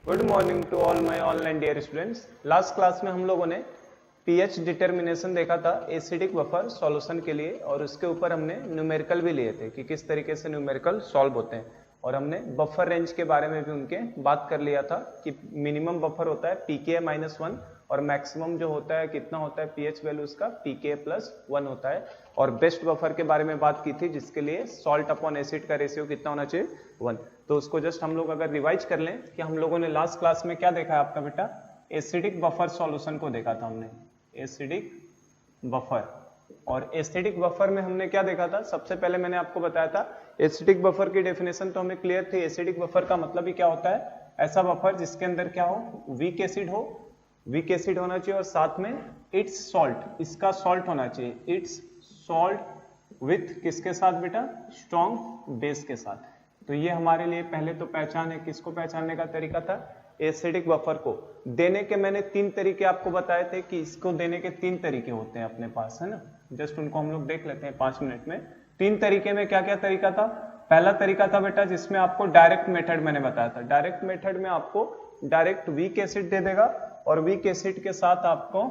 Good morning to all my online dear students. Last class में हम लोगों ने पीएच डिटर्मिनेशन देखा था एसिडिक बफर सॉल्यूशन के लिए, और उसके ऊपर हमने न्यूमेरिकल भी लिए थे कि किस तरीके से न्यूमेरिकल सॉल्व होते हैं, और हमने बफर रेंज के बारे में भी उनके बात कर लिया था कि मिनिमम बफर होता है pKa-1 और मैक्सिमम जो होता है कितना होता है पीएच वैल्यू उसका pKa+1 होता है, और बेस्ट बफर के बारे में बात की थी जिसके लिए सॉल्ट अपॉन एसिड का रेशियो कितना होना चाहिए 1। तो उसको जस्ट हम लोग अगर रिवाइज कर लें कि हम लोगों ने लास्ट क्लास में क्या देखा है आपका बेटा, एसिडिक बफर सॉल्यूशन को देखा था हमने, एसिडिक बफर। और एसिडिक बफर में हमने क्या देखा था, सबसे पहले मैंने आपको बताया था एसिडिक बफर की डेफिनेशन तो हमें क्लियर थी। एसिडिक बफर का मतलब ही क्या होता है, ऐसा बफर जिसके अंदर क्या हो, वीक एसिड हो, वीक एसिड होना चाहिए और साथ में इट्स सॉल्ट, इसका सॉल्ट होना चाहिए, इट्स सॉल्ट विथ किसके साथ बेटा, स्ट्रॉन्ग बेस के साथ। तो ये हमारे लिए पहले तो पहचान है, किसको पहचानने का तरीका था, एसिडिक बफर को। देने के मैंने 3 तरीके आपको बताए थे कि इसको देने के 3 तरीके होते हैं अपने पास, है ना, जस्ट उनको हम लोग देख लेते हैं 5 मिनट में। 3 तरीके में क्या क्या तरीका था, पहला तरीका था बेटा जिसमें आपको डायरेक्ट मेथड मैंने बताया था। डायरेक्ट मेथड में आपको डायरेक्ट वीक एसिड दे देगा और वीक एसिड के साथ आपको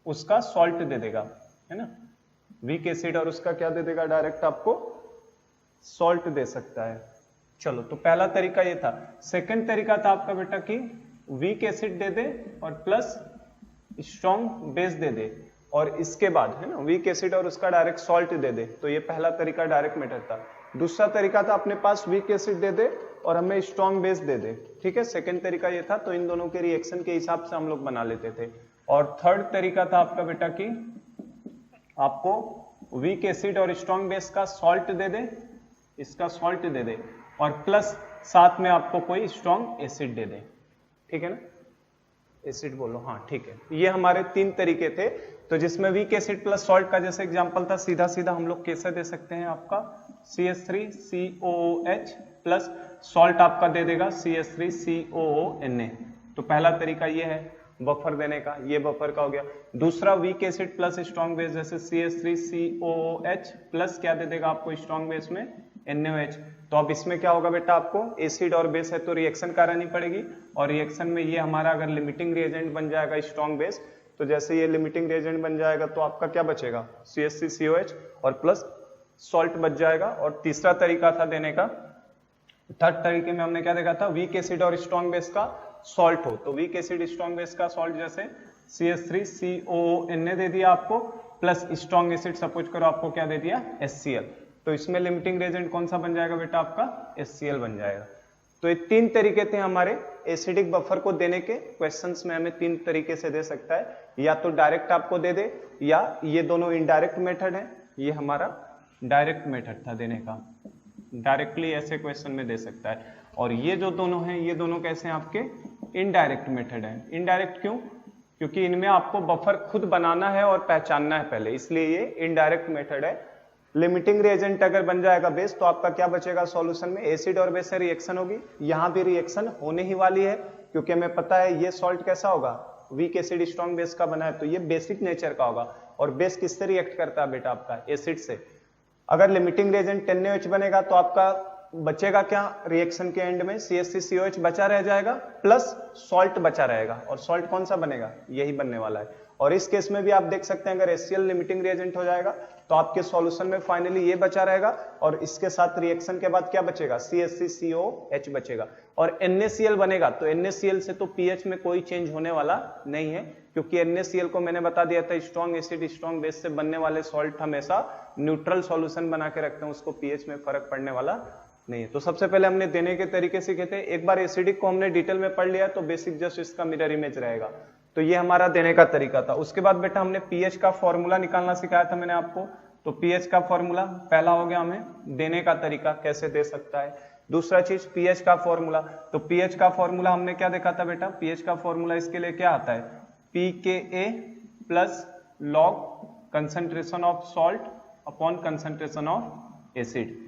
उसका सॉल्ट दे देगा, है ना, वीक एसिड और उसका क्या दे देगा, डायरेक्ट आपको सॉल्ट दे सकता है। चलो, तो पहला तरीका ये था। सेकंड तरीका था आपका बेटा कि वीक एसिड दे दे और प्लस स्ट्रॉन्ग बेस दे दे, और इसके बाद, है ना, वीक एसिड और उसका डायरेक्ट सॉल्ट दे दे। तो ये पहला तरीका डायरेक्ट मेथड था। दूसरा तरीका था अपने पास वीक एसिड दे दे और हमें स्ट्रॉन्ग बेस दे दे, ठीक है, सेकंड तरीका ये था। तो इन दोनों के रिएक्शन के हिसाब से हम लोग बना लेते थे। और थर्ड तरीका था आपका बेटा कि आपको वीक एसिड और स्ट्रॉन्ग बेस का सॉल्ट दे दे, इसका सॉल्ट दे दे, और प्लस साथ में आपको कोई स्ट्रॉन्ग एसिड दे दे, ठीक है ना, एसिड बोलो, हाँ ठीक है। ये हमारे 3 तरीके थे। तो जिसमें वीक एसिड प्लस सॉल्ट का जैसे एग्जांपल था, सीधा सीधा हम लोग कैसे दे सकते हैं, आपका CH3COOH प्लस सॉल्ट आपका दे देगा CH3COONA। तो पहला तरीका ये है बफर देने का, ये बफर का हो गया। दूसरा weak acid plus strong base, जैसे CH3COOH प्लस क्या दे देगा आपको स्ट्रॉन्ग बेस में NaOH। तो अब इसमें क्या होगा बेटा, आपको एसिड और बेस है तो रिएक्शन करानी पड़ेगी, और रिएक्शन में ये हमारा अगर लिमिटिंग रिएजेंट बन जाएगा स्ट्रॉन्ग बेस, तो जैसे ये लिमिटिंग रिएजेंट बन जाएगा तो आपका क्या बचेगा, CH3COH और प्लस सॉल्ट बच जाएगा। और तीसरा तरीका था देने का, थर्ड तरीके में हमने क्या देखा था, वीक एसिड और स्ट्रॉन्ग बेस का सॉल्ट हो, तो वीक एसिड स्ट्रॉन्ग बेस का सॉल्ट जैसे CH3COONA दे दिया आपको, प्लस स्ट्रॉन्ग एसिड सपोज करो आपको क्या दे दिया, HCl। तो इसमें लिमिटिंग रिएजेंट कौन सा बन जाएगा बेटा, आपका HCl बन जाएगा। तो ये 3 तरीके थे हमारे एसिडिक बफर को देने के। क्वेश्चंस में हमें 3 तरीके से दे सकता है, या तो डायरेक्ट आपको दे दे, या ये दोनों इनडायरेक्ट मेथड है, ये हमारा डायरेक्ट मेथड था देने का, डायरेक्टली ऐसे क्वेश्चन में दे सकता है। और ये जो दोनों हैं, ये दोनों कैसे हैं आपके, इनडायरेक्ट मेथड है। इनडायरेक्ट क्यों, क्योंकि इनमें आपको बफर खुद बनाना है और पहचानना है पहले, इसलिए ये इनडायरेक्ट मेथड है। लिमिटिंग रिएजेंट अगर बन जाएगा बेस, तो आपका क्या बचेगा सॉल्यूशन में, एसिड और बेस से रिएक्शन होगी। यहां भी रिएक्शन होने ही वाली है, क्योंकि हमें पता है ये सॉल्ट कैसा होगा, वीक एसिड स्ट्रॉन्ग बेस का बना है, तो ये बेसिक नेचर का होगा। और बेस किससे रिएक्ट करता है बेटा, आपका एसिड से। अगर लिमिटिंग रिएजेंट NaOH बनेगा तो आपका बचेगा क्या रिएक्शन के एंड में, CH3COH बचा रह जाएगा प्लस सॉल्ट बचा रहेगा, और सॉल्ट कौन सा बनेगा, यही बनने वाला है। और इस केस में भी आप देख सकते हैं, अगर HCl लिमिटिंग रिएजेंट हो जाएगा तो आपके सॉल्यूशन में फाइनली ये बचा रहेगा, और इसके साथ रिएक्शन के बाद क्या बचेगा, CH3COH बचेगा। और NaCl बनेगा, तो NaCl से तो pH में कोई चेंज होने वाला नहीं है, क्योंकि NaCl को मैंने बता दिया था स्ट्रॉन्ग एसिड स्ट्रॉन्ग बेस से बनने वाले सॉल्ट हमेशा न्यूट्रल सॉल्यूशन बना के रखते हैं, उसको pH में फर्क पड़ने वाला नहीं है। तो सबसे पहले हमने देने के तरीके सीखे थे। एक बार एसिडिक को हमने डिटेल में पढ़ लिया तो बेसिक जस्ट इसका मिरर इमेज रहेगा। तो ये हमारा देने का तरीका था। उसके बाद बेटा हमने पीएच का फॉर्मूला निकालना सिखाया था मैंने आपको। तो पीएच का फॉर्मूला पहला हो गया, हमें देने का तरीका कैसे दे सकता है। दूसरा चीज पीएच का फॉर्मूला। तो पीएच का फॉर्मूला हमने क्या देखा था बेटा, पीएच का फॉर्मूला इसके लिए क्या आता है, pKa plus log concentration of salt upon concentration of acid.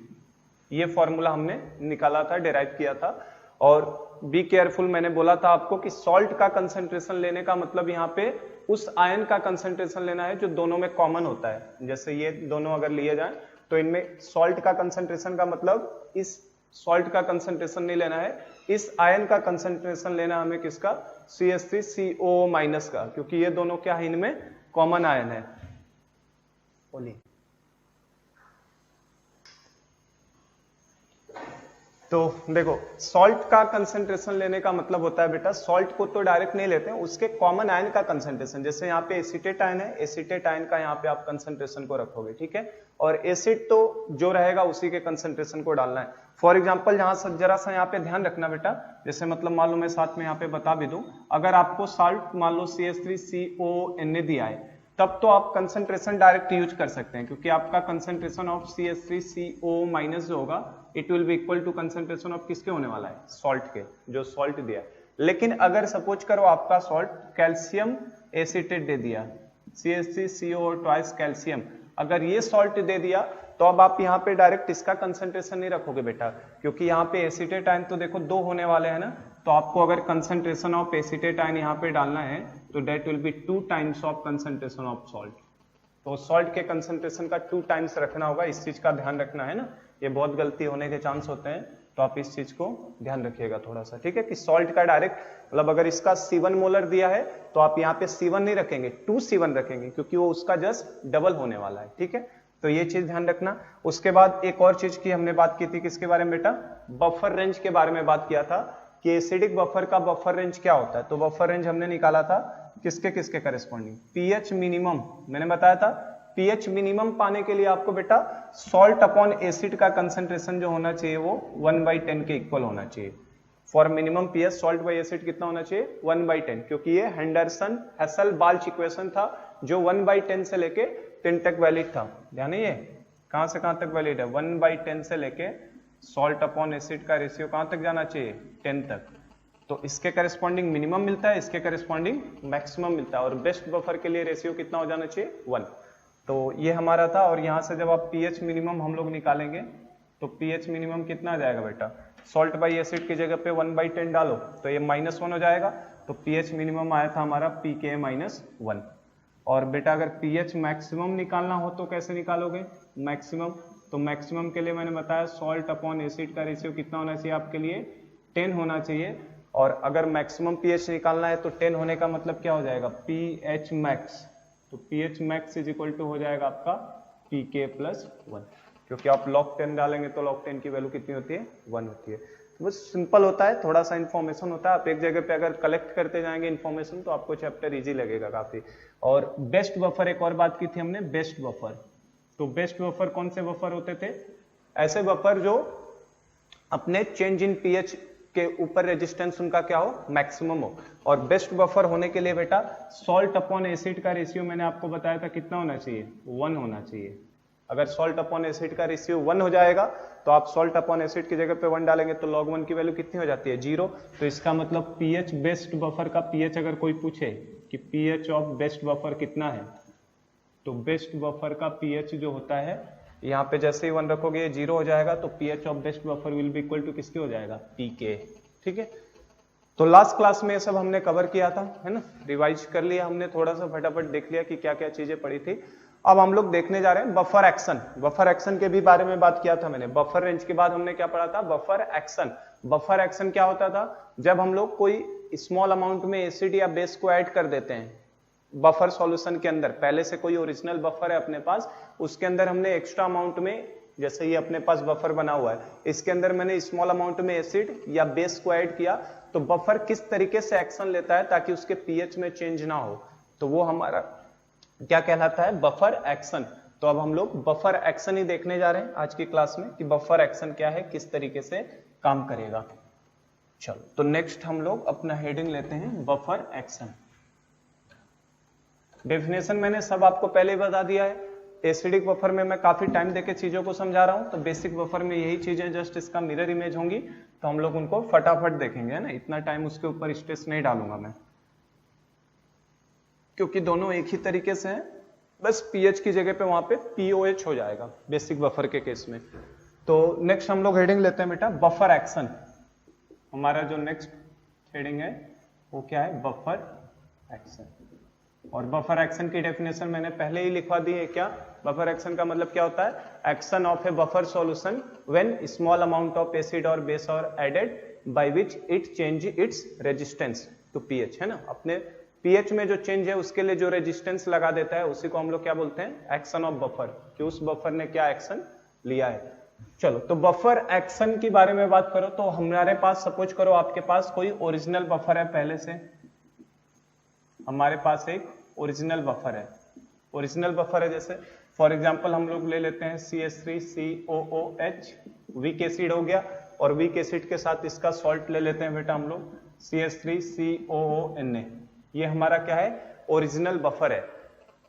ये फॉर्मूला हमने निकाला था, डिराइव किया था। और बी केयरफुल, मैंने बोला था आपको कि सॉल्ट का कंसंट्रेशन लेने का मतलब यहाँ पे उस आयन का कंसंट्रेशन लेना है जो दोनों में कॉमन होता है। जैसे ये दोनों अगर लिए जाए तो इनमें सॉल्ट का कंसंट्रेशन का मतलब इस सॉल्ट का कंसंट्रेशन नहीं लेना है, इस आयन का कंसंट्रेशन लेना हमें किसका, CH3CO माइनस का, क्योंकि ये दोनों क्या है, इनमें कॉमन आयन है। बोलिए। तो देखो सॉल्ट का कंसंट्रेशन लेने का मतलब होता है बेटा, सॉल्ट को तो डायरेक्ट नहीं लेते हैं, उसके कॉमन आयन का कंसंट्रेशन। जैसे यहाँ पे एसीटेट आयन है, एसीटेट आयन का यहाँ पे आप कंसंट्रेशन को रखोगे, ठीक है, और एसिड तो जो रहेगा उसी के कंसंट्रेशन को डालना है। फॉर एग्जाम्पल यहाँ जरा सा यहाँ पे ध्यान रखना बेटा, जैसे मतलब मान लो मैं साथ में यहाँ पे बता भी दूं, अगर आपको सॉल्ट मान लो CH3CONA दिया है, तब तो आप कंसंट्रेशन डायरेक्ट यूज कर सकते हैं, क्योंकि आपका कंसंट्रेशन ऑफ CH3CO माइनस जो होगा it will be equal to concentration of किसके होने वाला है, सॉल्ट के, जो सॉल्ट दिया है। लेकिन अगर सपोज करो आपका सॉल्ट कैल्शियम एसीटेट दे दिया, CH3CO ट्वाइस कैल्शियम, अगर ये सॉल्ट दे दिया तो अब आप यहाँ पे डायरेक्ट इसका कंसंट्रेशन नहीं रखोगे बेटा, क्योंकि यहाँ पे एसीटेट आयन तो देखो 2 होने वाले हैं ना, तो आपको अगर कंसंट्रेशन ऑफ एसीटेट आयन यहाँ पे डालना है तो that will be 2 times of concentration of salt. तो सॉल्ट के कंसंट्रेशन का 2 टाइम्स रखना होगा, इस चीज का ध्यान रखना है ना, ये बहुत गलती होने के चांस होते हैं, तो आप इस चीज को ध्यान रखिएगा थोड़ा सा, ठीक है, कि सॉल्ट का डायरेक्ट मतलब अगर इसका C1 मोलर दिया है तो आप यहाँ पे C1 नहीं रखेंगे, 2C1 रखेंगे, क्योंकि वो उसका जस्ट डबल होने वाला है, ठीक है, तो ये चीज ध्यान रखना। उसके बाद एक और चीज की हमने बात की थी, किसके बारे में बेटा, बफर रेंज के बारे में बात किया था कि एसिडिक बफर का बफर रेंज क्या होता है। तो बफर रेंज हमने निकाला था किसके किसके करस्पॉन्डिंग, पीएच मिनिमम, मैंने बताया था पीएच मिनिमम पाने के लिए आपको बेटा सॉल्ट अपॉन एसिड का कंसंट्रेशन जो होना चाहिए वो 1/10 के इक्वल होना चाहिए। For minimum pH salt by acid कितना होना चाहिए, 1/10, क्योंकि ये हेंडरसन हेसल बाल्च इक्वेशन था जो 1/10 से लेके 10 तक वैलिड था। ध्यान है, ये कहां से कहां तक वैलिड है, 1/10 से लेके सॉल्ट अपॉन एसिड का रेशियो कहां तक जाना चाहिए, 10 तक। तो इसके करस्पॉन्डिंग मिनिमम मिलता है, इसके करस्पॉन्डिंग मैक्सिमम मिलता है, और बेस्ट बफर के लिए रेशियो कितना हो जाना चाहिए, 1। तो ये हमारा था, और यहां से जब आप पीएच मिनिमम हम लोग निकालेंगे तो पीएच मिनिमम कितना आ जाएगा बेटा, सॉल्ट बाई एसिड की जगह पे 1/10 डालो तो ये -1 हो जाएगा, तो पीएच मिनिमम आया था हमारा pKa-1। और बेटा अगर पीएच मैक्सिमम निकालना हो तो कैसे निकालोगे मैक्सिमम, तो मैक्सिमम के लिए मैंने बताया सॉल्ट अपॉन एसिड का रेशियो कितना होना चाहिए आपके लिए, 10 होना चाहिए। और अगर मैक्सिमम पीएच निकालना है तो 10 होने का मतलब क्या हो जाएगा, पीएच मैक्स, तो pH max is equal to हो जाएगा आपका pK+1, क्योंकि आप log 10 डालेंगे तो log 10 की वैल्यू कितनी होती है, 1 होती है। तो बस सिंपल होता है, थोड़ा सा इन्फॉर्मेशन होता है, आप एक जगह पे अगर कलेक्ट करते जाएंगे इन्फॉर्मेशन तो आपको चैप्टर इजी लगेगा काफी। और बेस्ट बफर, एक और बात की थी हमने, बेस्ट बफर। तो बेस्ट बफर कौन से बफर होते थे, ऐसे बफर जो अपने चेंज इन पीएच के ऊपर रेजिस्टेंस उनका क्या हो, मैक्सिमम हो। और बेस्ट बफर होने के लिए बेटा सॉल्ट अपॉन एसिड का रेशियो मैंने आपको बताया था कितना होना चाहिए, 1 होना चाहिए। अगर सॉल्ट अपॉन एसिड का रेशियो 1 हो जाएगा तो आप सॉल्ट अपॉन एसिड की जगह पे 1 डालेंगे तो log 1 की वैल्यू कितनी हो जाती है, 0। तो इसका मतलब पीएच बेस्ट बफर का पीएच अगर कोई पूछे कि पीएच ऑफ बेस्ट बफर कितना है, तो बेस्ट बफर का पीएच जो होता है यहाँ पे जैसे ही 1 रखोगे ये 0 हो जाएगा, तो pH of best buffer will be equal to किसके हो जाएगा, पीके, ठीक है। तो लास्ट क्लास में ये सब हमने कवर किया था, है ना, रिवाइज कर लिया हमने, थोड़ा सा फटाफट देख लिया कि क्या क्या चीजें पड़ी थी। अब हम लोग देखने जा रहे हैं बफर एक्शन। बफर एक्शन के भी बारे में बात किया था मैंने। बफर रेंज के बाद हमने क्या पढ़ा था, बफर एक्शन। बफर एक्शन क्या होता था, जब हम लोग कोई स्मॉल अमाउंट में एसिड या बेस को ऐड कर देते हैं बफर सॉल्यूशन के अंदर, पहले से कोई ओरिजिनल बफर है अपने पास, उसके अंदर हमने एक्स्ट्रा अमाउंट में, जैसे ये अपने पास बफर बना हुआ है, इसके अंदर मैंने स्मॉल अमाउंट में एसिड या बेस को ऐड किया, तो बफर किस तरीके से एक्शन लेता है ताकि उसके पीएच में चेंज ना हो, तो वो हमारा क्या कहलाता है, बफर एक्शन। तो अब हम लोग बफर एक्शन ही देखने जा रहे हैं आज की क्लास में कि बफर एक्शन क्या है, किस तरीके से काम करेगा। चलो तो नेक्स्ट हम लोग अपना हेडिंग लेते हैं बफर एक्शन। डेफिनेशन मैंने सब आपको पहले ही बता दिया है। एसिडिक बफर में मैं काफी टाइम देके चीजों को समझा रहा हूं, तो बेसिक बफर में यही चीजें जस्ट इसका मिरर इमेज होंगी, तो हम लोग उनको फटाफट देखेंगे, है ना, इतना टाइम उसके ऊपर स्ट्रेस नहीं डालूंगा मैं, क्योंकि दोनों एक ही तरीके से हैं, बस पीएच की जगह पे वहां पे पीओएच हो जाएगा बेसिक बफर के केस में। तो नेक्स्ट हम लोग हेडिंग लेते हैं बेटा बफर एक्शन। हमारा जो नेक्स्ट हेडिंग है वो क्या है, बफर एक्शन। और बफर एक्शन की डेफिनेशन मैंने पहले ही लिखवा दी है। क्या बफर एक्शन का मतलब क्या होता है? Action of a buffer solution when small amount of acid और बेस और added by which it change its resistance to pH, है ना। अपने पीएच में जो चेंज है उसके लिए जो रेजिस्टेंस लगा देता है उसी को हम लोग क्या बोलते हैं? एक्शन ऑफ बफर, कि उस बफर ने क्या एक्शन लिया है। चलो, तो बफर एक्शन के बारे में बात करो तो हमारे पास, सपोज करो आपके पास कोई ओरिजिनल बफर है, पहले से हमारे पास एक ओरिजिनल बफर है। ओरिजिनल बफर है जैसे फॉर एग्जांपल हम लोग ले लेते हैं CH3COOH, वीक एसिड हो गया, और वीक एसिड के साथ इसका सॉल्ट ले लेते हैं बेटा हम लोग CH3COONA। ये हमारा क्या है? ओरिजिनल बफर है।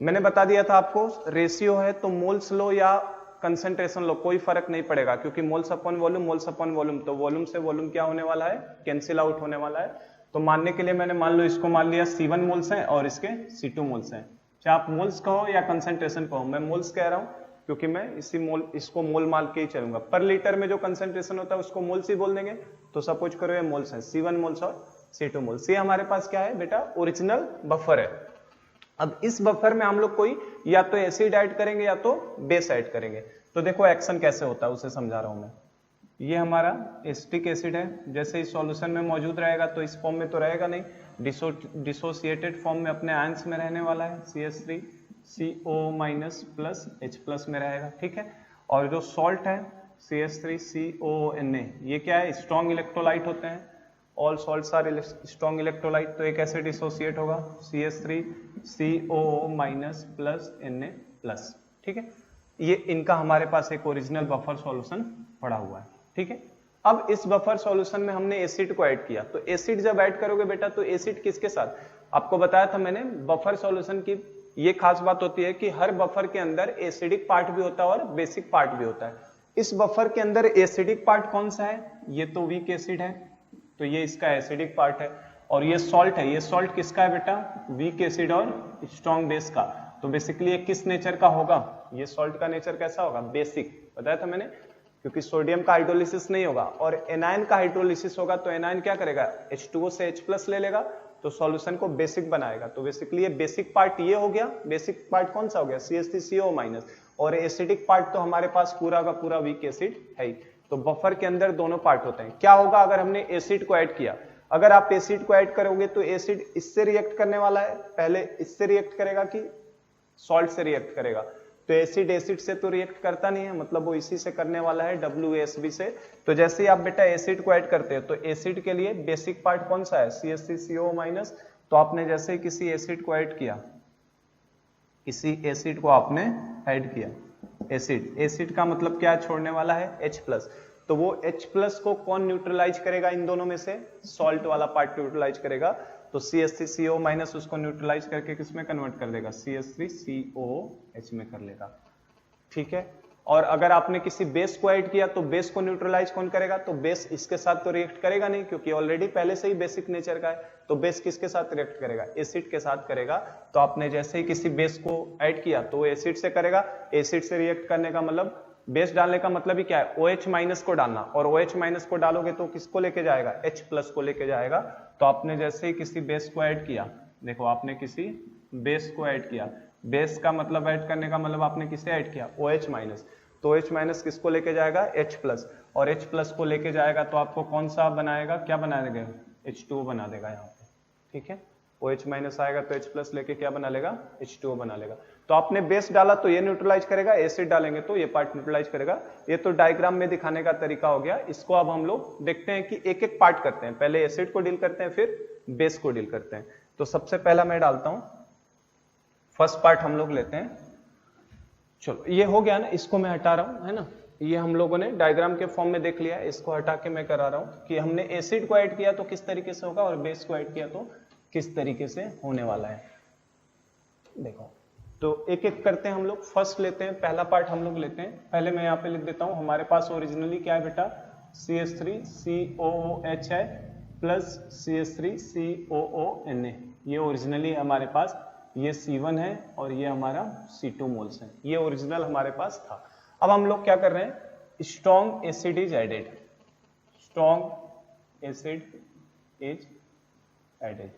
मैंने बता दिया था आपको रेशियो है तो मोल्स लो या कंसंट्रेशन लो कोई फर्क नहीं पड़ेगा, क्योंकि मोल्स अपॉन वॉल्यूम, तो वॉल्यूम से वॉल्यूम क्या होने वाला है? कैंसिल आउट होने वाला है। तो मानने के लिए मैंने मान लो इसको मान लिया C1 मोल्स है और इसके C2 मोल्स हैं। चाहे आप मोल्स कहो या कंसंट्रेशन कहो, मैं मोल्स कह रहा हूं क्योंकि मैं इसको मोल मान के ही चलूंगा। पर लीटर में जो कंसंट्रेशन होता है उसको मोल्स ही बोल देंगे। तो सपोज करो ये मोल्स है, C1 मोल्स और C2 मोल्स। ये हमारे पास क्या है बेटा? ओरिजिनल बफर है। अब इस बफर में हम लोग कोई या तो एसिड ऐड करेंगे या तो बेस ऐड करेंगे। तो देखो एक्शन कैसे होता है उसे समझा रहा हूं मैं। ये हमारा एसिटिक एसिड है, जैसे इस सॉल्यूशन में मौजूद रहेगा तो इस फॉर्म में तो रहेगा नहीं, डिसोसिएटेड फॉर्म में अपने आयंस में रहने वाला है, CH3CO- प्लस H+ में रहेगा, ठीक है। और जो सॉल्ट है CH3CONA, ये क्या है? स्ट्रॉन्ग इलेक्ट्रोलाइट होते हैं। All salts are strong electrolyte, तो एक ऐसे डिसोसिएट होगा CH3CO- प्लस Na+, ठीक है। ये इनका हमारे पास एक ओरिजिनल बफर सॉल्यूशन पड़ा हुआ है, ठीक है। अब इस बफर सॉल्यूशन में हमने एसिड को ऐड किया, तो एसिड जब ऐड करोगे बेटा तो एसिड किसके साथ? आपको बताया था मैंने बफर सॉल्यूशन की ये खास बात होती है कि हर बफर के अंदर एसिडिक पार्ट भी होता है और बेसिक पार्ट भी होता है। इस बफर के अंदर एसिडिक पार्ट कौन सा है? ये तो वीक एसिड है, तो ये इसका एसिडिक पार्ट है। और ये सॉल्ट है, ये सॉल्ट किसका है बेटा? वीक एसिड और स्ट्रॉन्ग बेस का। तो बेसिकली ये किस नेचर का होगा? ये सॉल्ट का नेचर कैसा होगा? बेसिक। बताया था मैंने, क्योंकि सोडियम का हाइड्रोलिसिस नहीं होगा और एनायन का हाइड्रोलिसिस होगा, तो एनायन क्या करेगा? H2O से H+ ले लेगा तो सॉल्यूशन को बेसिक बनाएगा। तो बेसिकली ये बेसिक पार्ट ये हो गया। बेसिक पार्ट कौन सा हो गया? CH3CO-, और एसिडिक पार्ट तो हमारे पास पूरा का पूरा वीक एसिड है ही। तो बफर के अंदर दोनों पार्ट होते हैं। क्या होगा अगर हमने एसिड को ऐड किया? अगर आप एसिड को ऐड करोगे तो एसिड इससे रिएक्ट करने वाला है, पहले इससे रिएक्ट करेगा कि सॉल्ट से रिएक्ट करेगा? तो एसिड एसिड से तो रिएक्ट करता नहीं है, मतलब वो इसी से करने वाला है, WASB से। तो जैसे ही आप बेटा एसिड को ऐड करते हो तो एसिड के लिए बेसिक पार्ट कौन सा है? CH3CO-। तो आपने जैसे ही किसी एसिड को ऐड किया, किसी एसिड को आपने ऐड किया, एसिड का मतलब क्या छोड़ने वाला है? H+। तो वो H+ को कौन न्यूट्रलाइज करेगा? इन दोनों में से सॉल्ट वाला पार्ट न्यूट्रलाइज करेगा। तो CH3CO- उसको न्यूट्रलाइज करके किस में कन्वर्ट कर देगा? CH3COOH में कर लेगा, ठीक है। और अगर आपने किसी बेस को ऐड किया तो बेस को न्यूट्रलाइज कौन करेगा? तो बेस इसके साथ तो रिएक्ट करेगा नहीं, क्योंकि ऑलरेडी पहले से ही बेसिक नेचर का है। तो बेस किसके साथ रिएक्ट करेगा? एसिड के साथ करेगा। तो आपने जैसे ही किसी बेस को ऐड किया तो वो एसिड से करेगा। एसिड से रिएक्ट करने का मतलब, बेस डालने का मतलब ही क्या है? OH- को डालना, और OH- को डालोगे तो किसको लेके जाएगा? H+ को लेके जाएगा। तो आपने जैसे ही किसी बेस को ऐड किया, देखो आपने किसी बेस को ऐड किया, बेस का मतलब ऐड करने का मतलब आपने किसे ऐड किया? OH-। तो OH- किसको लेके जाएगा? H+, और H+ को लेके जाएगा तो आपको कौन सा बनाएगा? क्या बना देगा? H2O बना देगा यहाँ पे, ठीक है। OH- आएगा तो H+ लेके क्या बना लेगा? H2O बना लेगा। तो आपने बेस डाला तो ये न्यूट्रलाइज करेगा, एसिड डालेंगे तो ये पार्ट न्यूट्रलाइज करेगा। ये तो डायग्राम में दिखाने का तरीका हो गया। इसको अब हम लोग देखते हैं कि एक एक पार्ट करते हैं। पहले एसिड को डील करते हैं, फिर बेस को डील करते हैं। तो सबसे पहला मैं डालता हूं, फर्स्ट पार्ट हम लोग लेते हैं। चलो ये हो गया ना, इसको मैं हटा रहा हूं, है ना। ये हम लोगों ने डायग्राम के फॉर्म में देख लिया, इसको हटा के मैं करा रहा हूं कि हमने एसिड को ऐड किया तो किस तरीके से होगा और बेस को ऐड किया तो किस तरीके से होने वाला है। देखो तो एक एक करते हैं हम लोग। फर्स्ट लेते हैं, पहला पार्ट हम लोग लेते हैं। पहले मैं यहाँ पे लिख देता हूं, हमारे पास ओरिजिनली क्या है बेटा? CH3COOH है प्लस CH3COONA। ये ओरिजिनली हमारे पास, ये C1 है और ये हमारा C2 मोल्स है। ये ओरिजिनल हमारे पास था। अब हम लोग क्या कर रहे हैं? Strong acid is added, strong acid is added.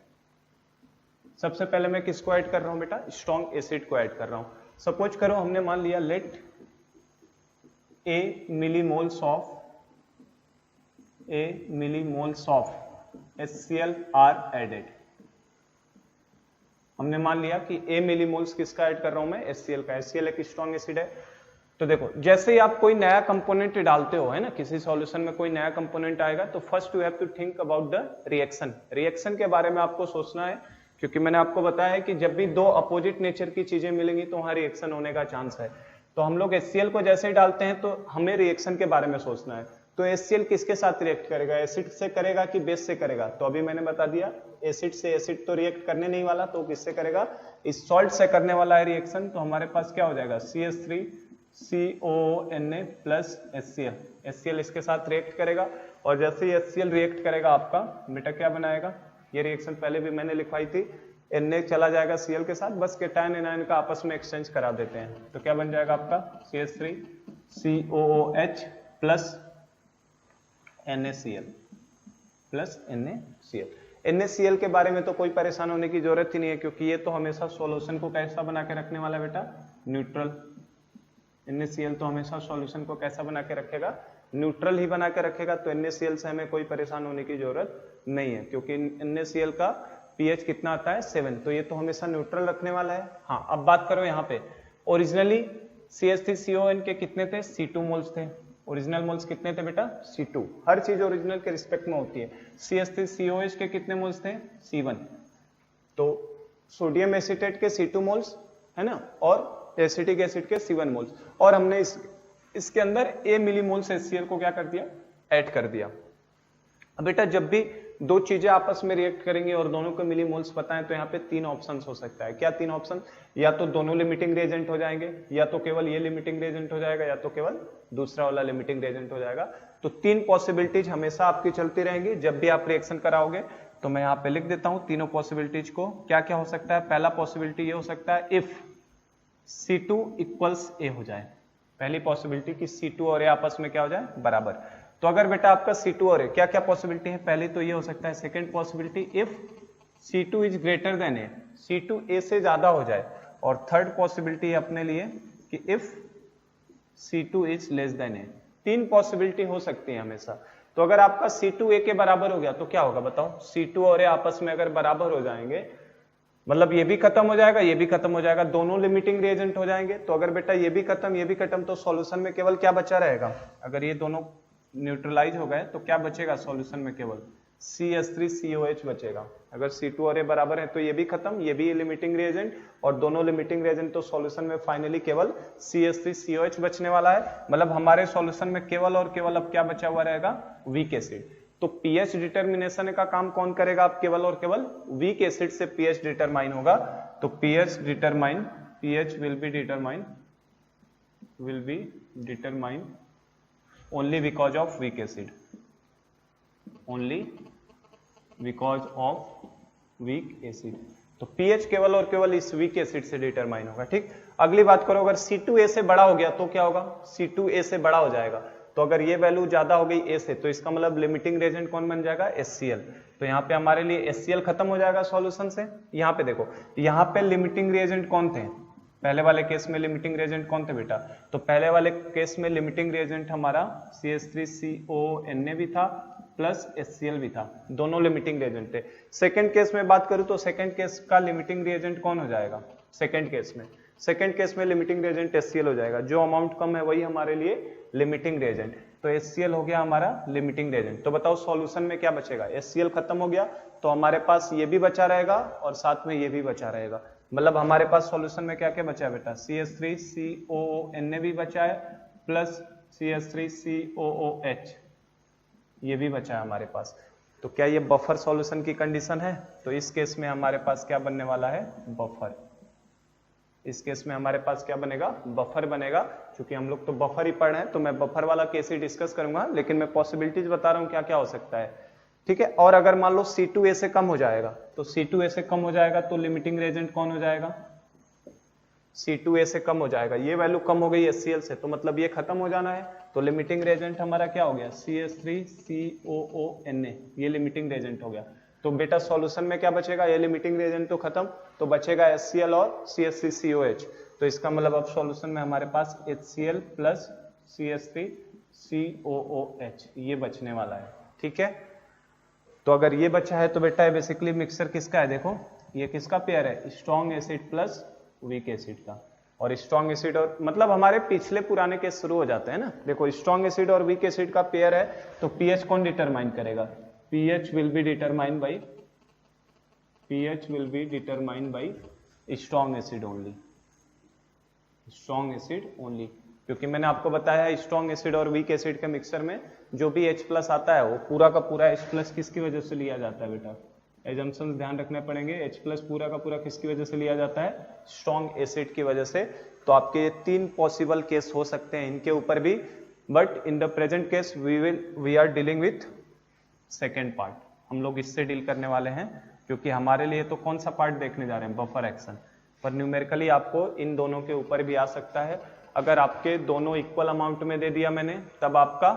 सबसे पहले मैं किसको ऐड कर रहा हूं बेटा, स्ट्रॉन्ग एसिड को ऐड कर रहा हूं। सपोज करो हमने मान लिया let a millimoles of HCl are added. हमने मान लिया कि A मिलीमोल्स किसका ऐड कर रहा हूं मैं, HCl का। HCl एक स्ट्रॉन्ग एसिड है। तो देखो जैसे ही आप कोई नया कंपोनेंट डालते हो, है ना, किसी सॉल्यूशन में कोई नया कंपोनेंट आएगा तो first you have to think about the reaction. Reaction के बारे में आपको सोचना है, क्योंकि मैंने आपको बताया है कि जब भी दो अपोजिट नेचर की चीजें मिलेंगी तो वहां रिएक्शन होने का चांस है। तो हम लोग HCl को जैसे ही डालते हैं तो हमें रिएक्शन के बारे में सोचना है। तो HCl किसके साथ रिएक्ट करेगा, एसिड से करेगा कि बेस से करेगा? तो अभी मैंने बता दिया एसिड से। एसिड तो रिएक्ट करने नहीं वाला, तो किससे करेगा, इस सॉल्ट से करने वाला है रिएक्शन। तो हमारे पास क्या हो जाएगा, CH3CONA प्लस HCl। HCl इसके साथ रिएक्ट करेगा और जैसे ही HCl रिएक्ट करेगा आपका बेटा क्या बनाएगा, ये रिएक्शन पहले भी मैंने लिखवाई थी, Na चला जाएगा Cl के साथ, बस केटायन एनायन का आपस में एक्सचेंज करा देते हैं। तो क्या बन जाएगा आपका CH3COOH plus NaCl plus NaCl। NaCl के बारे में तो कोई परेशान होने की जरूरत ही नहीं है, क्योंकि ये तो हमेशा सॉल्यूशन को कैसा बना के रखने वाला बेटा, न्यूट्रल। NaCl तो हमेशा सॉल्यूशन को कैसा बना के रखेगा, न्यूट्रल ही बना के रखेगा। तो NaCl से हमें कोई परेशान होने की जरूरत नहीं है, क्योंकि NaCl का pH कितना आता है 7, तो ये तो हमेशा न्यूट्रल रखने वाला है। हाँ अब बात करो यहाँ पे, ओरिजिनली CH3CON के कितने थे, C2 मोल्स थे। ओरिजिनल मोल्स कितने थे बेटा, C2। हर चीज ओरिजिनल के रिस्पेक्ट में होती है। CH3COH के कितने मोल्स थे, C1। तो सोडियम एसीटेट के C2 मोल्स है ना, और एसिटिक एसिड के C1 मोल्स, और हमने इसके अंदर A मिलीमोल्स HCl को क्या कर दिया, ऐड कर दिया। अब बेटा जब भी दो चीजें आपस में रिएक्ट करेंगी और दोनों को मिलीमोल्स पता है, तो यहाँ पे तीन ऑप्शंस हो सकता है। क्या तीन ऑप्शन, या तो दोनों लिमिटिंग रिएजेंट हो जाएंगे, या तो केवल ये लिमिटिंग रिएजेंट हो जाएगा, या तो केवल दूसरा वाला लिमिटिंग रिएजेंट हो जाएगा। तो तीन पॉसिबिलिटीज हमेशा आपकी चलती रहेंगी जब भी आप रिएक्शन कराओगे। तो मैं यहाँ पे लिख देता हूँ तीनों पॉसिबिलिटीज को। क्या क्या हो सकता है, पहला पॉसिबिलिटी ये हो सकता है इफ C2 इक्वल्स A हो जाए। पहली पॉसिबिलिटी कि C2 और A आपस में क्या हो जाए, बराबर। तो अगर बेटा आपका C2 और A, क्या क्या पॉसिबिलिटी है, पहले तो ये हो सकता है, second possibility if C2 is greater then A, C2 A से ज्यादा हो जाए। और थर्ड पॉसिबिलिटी अपने लिए कि if C2 is less then A। तीन पॉसिबिलिटी हो सकती है हमेशा। तो अगर आपका C2 A के बराबर हो गया तो क्या होगा बताओ, C2 और A आपस में अगर बराबर हो जाएंगे, मतलब ये भी खत्म हो जाएगा, ये भी खत्म हो जाएगा, दोनों लिमिटिंग रिएजेंट हो जाएंगे। तो अगर बेटा ये भी खत्म, ये भी खत्म, तो सॉल्यूशन में केवल क्या बचा रहेगा, अगर ये दोनों न्यूट्रलाइज हो गए तो क्या बचेगा सॉल्यूशन में, केवल CH3COH बचेगा। अगर C2 और A बराबर है तो ये भी खत्म, ये भी लिमिटिंग रिएजेंट, और दोनों लिमिटिंग रिएजेंट, तो सॉल्यूशन में फाइनली केवल CH3COH बचने वाला है। मतलब हमारे सॉल्यूशन में केवल और केवल अब क्या बचा हुआ रहेगा, वीक एसिड। तो pH डिटर्मिनेशन का काम कौन करेगा, अब केवल और केवल वीक एसिड से pH डिटरमाइन होगा। तो pH will be determine only because of weak acid, only because of weak acid। तो pH केवल और केवल इस वीक एसिड से डिटरमाइन होगा। ठीक, अगली बात करो, अगर C2A से बड़ा हो गया तो क्या होगा, C2A से बड़ा हो जाएगा। तो अगर ये वैल्यू ज्यादा हो गई A से, तो इसका मतलब लिमिटिंग रिएजेंट कौन बन जाएगा, HCl। तो यहाँ पे हमारे लिए HCl खत्म हो जाएगा सॉल्यूशन से। यहाँ पे देखो, यहाँ पे लिमिटिंग रिएजेंट कौन थे, पहले वाले केस में लिमिटिंग रिएजेंट कौन थे बेटा, तो पहले वाले केस में लिमिटिंग रिएजेंट हमारा CH3CONA भी था प्लस HCl भी था, दोनों लिमिटिंग रिएजेंट थे। सेकंड केस में बात करूं तो सेकंड केस का लिमिटिंग रिएजेंट कौन हो जाएगा, सेकंड केस में लिमिटिंग रिएजेंट HCl हो जाएगा। जो अमाउंट कम है वही हमारे लिए लिमिटिंग रिएजेंट, तो HCl हो गया हमारा लिमिटिंग रिएजेंट। तो बताओ सॉल्यूशन में क्या बचेगा, HCl खत्म हो गया तो हमारे पास ये भी बचा रहेगा और साथ में ये भी बचा रहेगा। मतलब हमारे पास सॉल्यूशन में क्या क्या बचा है बेटा, CH3COONA भी बचा है प्लस CH3COOH ये भी बचा है हमारे पास। तो क्या ये बफर सॉल्यूशन की कंडीशन है, तो इस केस में हमारे पास क्या बनने वाला है, बफर। इस केस में हमारे पास क्या बनेगा, बफर बनेगा। क्योंकि हम लोग तो बफर ही पढ़ रहे हैं तो मैं बफर वाला केस ही डिस्कस करूंगा, लेकिन मैं पॉसिबिलिटीज बता रहा हूं क्या क्या हो सकता है। ठीक है, और अगर मान लो C2A से कम हो जाएगा, तो C2A से कम हो जाएगा तो लिमिटिंग रिएजेंट कौन हो जाएगा, C2A से कम हो जाएगा। ये वैल्यू कम हो गई HCl से, तो मतलब ये खत्म हो जाना है। तो लिमिटिंग रिएजेंट हमारा क्या हो गया, CH3COONA, ये लिमिटिंग रिएजेंट हो गया। तो बेटा सॉल्यूशन में क्या बचेगा, ये लिमिटिंग रिएजेंट तो खत्म, तो बचेगा HCl और CH3COH। तो इसका मतलब अब सॉल्यूशन में हमारे पास HCl प्लस CH3COOH ये बचने वाला है। ठीक है, तो अगर ये बचा है तो बेटा बेसिकली मिक्सचर किसका है, देखो ये किसका पेयर है, strong acid plus weak acid का। और स्ट्रॉन्ग एसिड और मतलब हमारे पिछले पुराने केस शुरू हो जाते हैं ना। देखो स्ट्रॉन्ग एसिड और वीक एसिड का पेयर है, तो पीएच कौन डिटरमाइन करेगा, pH will be determined by strong acid only, strong acid only. क्योंकि मैंने आपको बताया है स्ट्रॉन्ग एसिड और वीक एसिड के मिक्सचर में जो भी H प्लस आता है वो पूरा का पूरा H प्लस किसकी वजह से लिया जाता है बेटा, एजम्पशंस ध्यान रखने पड़ेंगे। H प्लस पूरा का पूरा किसकी वजह से लिया जाता है, स्ट्रॉन्ग एसिड की वजह से। तो आपके 3 पॉसिबल केस हो सकते हैं इनके ऊपर भी, but in the present case we are dealing with second part, हम लोग इससे डील करने वाले हैं। क्योंकि हमारे लिए तो कौन सा पार्ट देखने जा रहे हैं, बफर एक्शन, पर न्यूमेरिकली आपको इन दोनों के ऊपर भी आ सकता है। अगर आपके दोनों इक्वल अमाउंट में दे दिया मैंने, तब आपका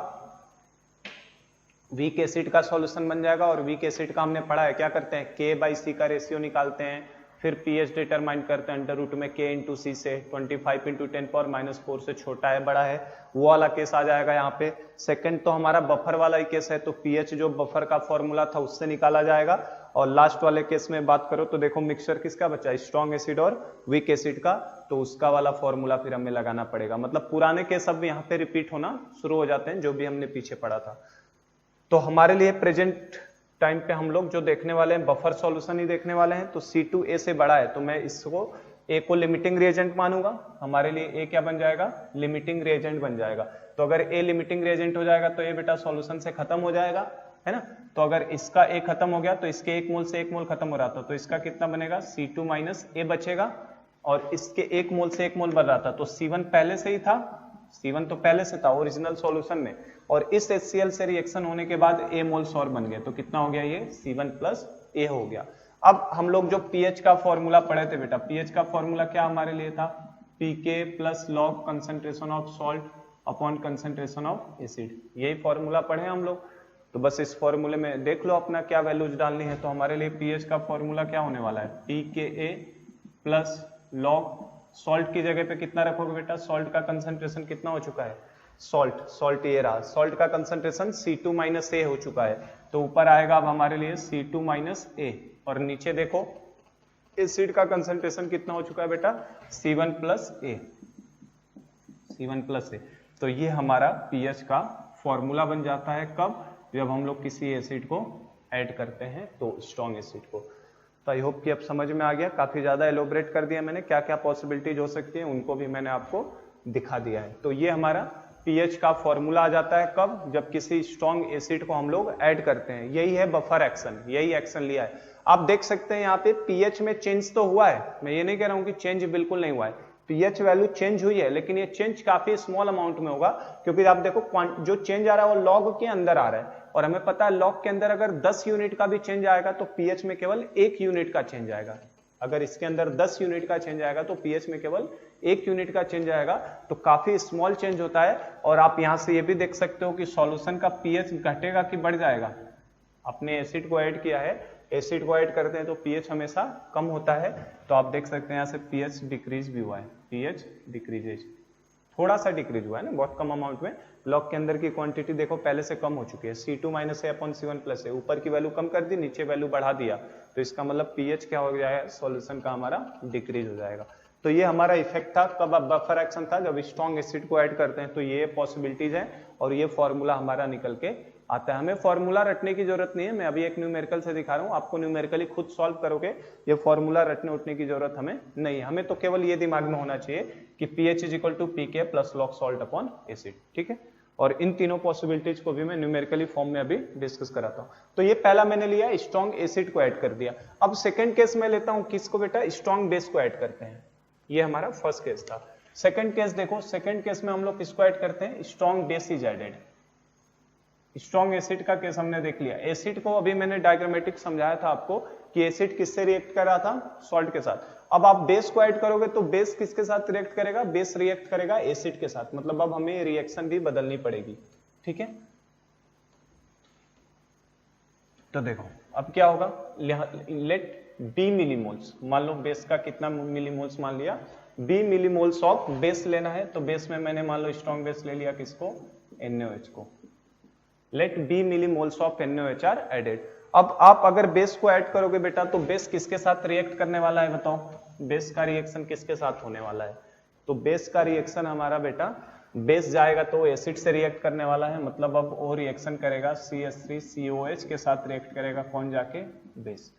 वीक एसिड का सॉल्यूशन बन जाएगा। और वीक एसिड का हमने पढ़ा है, क्या करते हैं, K/C का रेशियो निकालते हैं, फिर पीएच डिटरमाइन करते हैं अंडर रूट में K इंटू सी से, 25 इंटू 10⁻⁴ से छोटा है बड़ा है, वो वाला केस आ जाएगा यहाँ पे। सेकंड तो हमारा बफर वाला ही केस है, तो पीएच जो बफर का फॉर्मूला था उससे निकाला जाएगा। और लास्ट वाले केस में बात करो तो देखो मिक्सचर किसका बचा, स्ट्रॉन्ग एसिड और वीक एसिड का, तो उसका वाला फॉर्मूला फिर हमें लगाना पड़ेगा। मतलब पुराने केस अब यहाँ पे रिपीट होना शुरू हो जाते हैं जो भी हमने पीछे पढ़ा था। तो हमारे लिए प्रेजेंट टाइम पे हम लोग जो देखने वाले हैं बफर सॉल्यूशन ही देखने वाले हैं। तो C2A से बड़ा है तो मैं इसको A को लिमिटिंग रिएजेंट मानूंगा, हमारे लिए A क्या बन जाएगा, लिमिटिंग रिएजेंट बन जाएगा। तो अगर A लिमिटिंग रिएजेंट हो जाएगा तो ये बेटा सॉल्यूशन से खत्म हो जाएगा, है ना। तो अगर इसका A खत्म हो गया तो इसके 1 मोल से 1 मोल खत्म हो रहा था, तो इसका कितना बनेगा, C2 माइनस A बचेगा। और इसके 1 मोल से 1 मोल बन रहा था, तो C1 पहले से ही था, C1 तो पहले से था ओरिजिनल सॉल्यूशन में, और इस HCl से रिएक्शन होने के बाद A मोल्स और बन गए, तो कितना हो गया, ये C1 प्लस A हो गया। अब हम लोग जो pH का फॉर्मूला पढ़े थे बेटा, pH का फॉर्मूला क्या हमारे लिए था, pK plus log concentration of salt upon concentration of acid, यही फॉर्मूला पढ़े हम लोग। तो बस इस फॉर्मूले में देख लो अपना क्या वैल्यूज डालनी है। तो हमारे लिए pH का फॉर्मूला क्या होने वाला है, pKa प्लस लॉग, सॉल्ट की जगह पे कितना रखोगे बेटा, सॉल्ट का कंसंट्रेशन कितना हो चुका है, सॉल्ट ये रहा, सॉल्ट का कंसंट्रेशन C2 माइनस A हो चुका है, तो ऊपर आएगा अब हमारे लिए C2 माइनस A, और नीचे देखो एसिड का कंसंट्रेशन कितना हो चुका है बेटा, C1 plus A, C1 plus A। तो ये हमारा pH का फॉर्मूला बन जाता है कब, जब हम लोग किसी एसिड को ऐड करते हैं, तो स्ट्रॉन्ग एसिड को। तो आई होप कि अब समझ में आ गया, काफी ज्यादा एलोबरेट कर दिया मैंने, क्या क्या पॉसिबिलिटीज हो सकती है उनको भी मैंने आपको दिखा दिया है। तो ये हमारा pH का फॉर्मूला आ जाता है कब, जब किसी स्ट्रॉन्ग एसिड को हम लोग ऐड करते हैं। यही है बफर एक्शन, यही एक्शन लिया है। आप देख सकते हैं यहाँ पे pH में चेंज तो हुआ है, मैं ये नहीं कह रहा हूँ कि चेंज बिल्कुल नहीं हुआ है, pH वैल्यू चेंज हुई है, लेकिन ये चेंज काफी स्मॉल अमाउंट में होगा, क्योंकि आप देखो जो चेंज आ रहा है वो लॉग के अंदर आ रहा है, और हमें पता है लॉग के अंदर अगर 10 यूनिट का भी चेंज आएगा तो pH में केवल 1 यूनिट का चेंज आएगा। अगर इसके अंदर 10 यूनिट का चेंज आएगा तो pH में केवल 1 यूनिट का चेंज आएगा, तो काफी स्मॉल चेंज होता है। और आप यहां से ये भी देख सकते हो कि सॉल्यूशन का pH घटेगा कि बढ़ जाएगा। आपने एसिड को ऐड किया है, एसिड को ऐड करते हैं तो pH हमेशा कम होता है, तो आप देख सकते हैं यहाँ से pH डिक्रीज भी हुआ है, pH डिक्रीजेज, थोड़ा सा डिक्रीज हुआ है ना, बहुत कम अमाउंट में। लॉग के अंदर की क्वांटिटी देखो पहले से कम हो चुकी है, C2 minus A upon C1 plus A, ऊपर की वैल्यू कम कर दी, नीचे वैल्यू बढ़ा दिया, तो इसका मतलब pH क्या हो जाएगा, सॉल्यूशन का हमारा डिक्रीज हो जाएगा। तो ये हमारा इफेक्ट था कब, अब बफर एक्शन था जब स्ट्रॉन्ग एसिड को ऐड करते हैं, तो ये पॉसिबिलिटीज है और ये फॉर्मूला हमारा निकल के आता है। हमें फॉर्मूला रटने की जरूरत नहीं है, मैं अभी एक न्यूमेरिकल से दिखा रहा हूँ, आपको न्यूमेरिकली खुद सॉल्व करोगे, ये फॉर्मूला रटने उठने की जरूरत हमें नहीं है। हमें तो केवल ये दिमाग में होना चाहिए कि pH is equal to pK plus log salt upon acid, ठीक है। और इन तीनों पॉसिबिलिटीज को भी मैं न्यूमेरिकली फॉर्म में अभी डिस्कस कराता हूँ। तो ये पहला मैंने लिया, स्ट्रॉन्ग एसिड को ऐड कर दिया। अब सेकंड केस में लेता हूँ किसको बेटा, स्ट्रॉन्ग बेस को ऐड करते हैं, ये हमारा फर्स्ट केस था। सेकंड केस देखो, सेकंड केस में हम लोग किसको ऐड करते हैं, strong base is added. Strong acid का केस हमने देख लिया। एसिड को अभी मैंने डायग्रामेटिक समझाया था आपको कि एसिड किससे रिएक्ट कर रहा था, सॉल्ट के साथ। अब आप बेस को ऐड करोगे तो बेस किसके साथ रिएक्ट करेगा, बेस रिएक्ट करेगा एसिड के साथ, मतलब अब हमें रिएक्शन भी बदलनी पड़ेगी, ठीक है। तो देखो अब क्या होगा, लेट बी मिलीमोल्स, मान लो बेस का कितना मिलीमोल्स मान लिया, बी मिलीमोल्स ऑफ बेस लेना है, तो बेस में मैंने मान लो स्ट्रॉन्ग बेस ले लिया किसको, NaOH को। Let be millimoles of NaOH are added. अब आप अगर बेस को ऐड करोगे बेटा तो बेस किसके साथ रिएक्ट करने वाला है बताओ, बेस का रिएक्शन किसके साथ होने वाला है, तो बेस का रिएक्शन हमारा बेटा, बेस जाएगा तो एसिड से रिएक्ट करने वाला है, मतलब अब वो रिएक्शन करेगा CH3COH के साथ रिएक्ट करेगा, कौन जाके, बेस।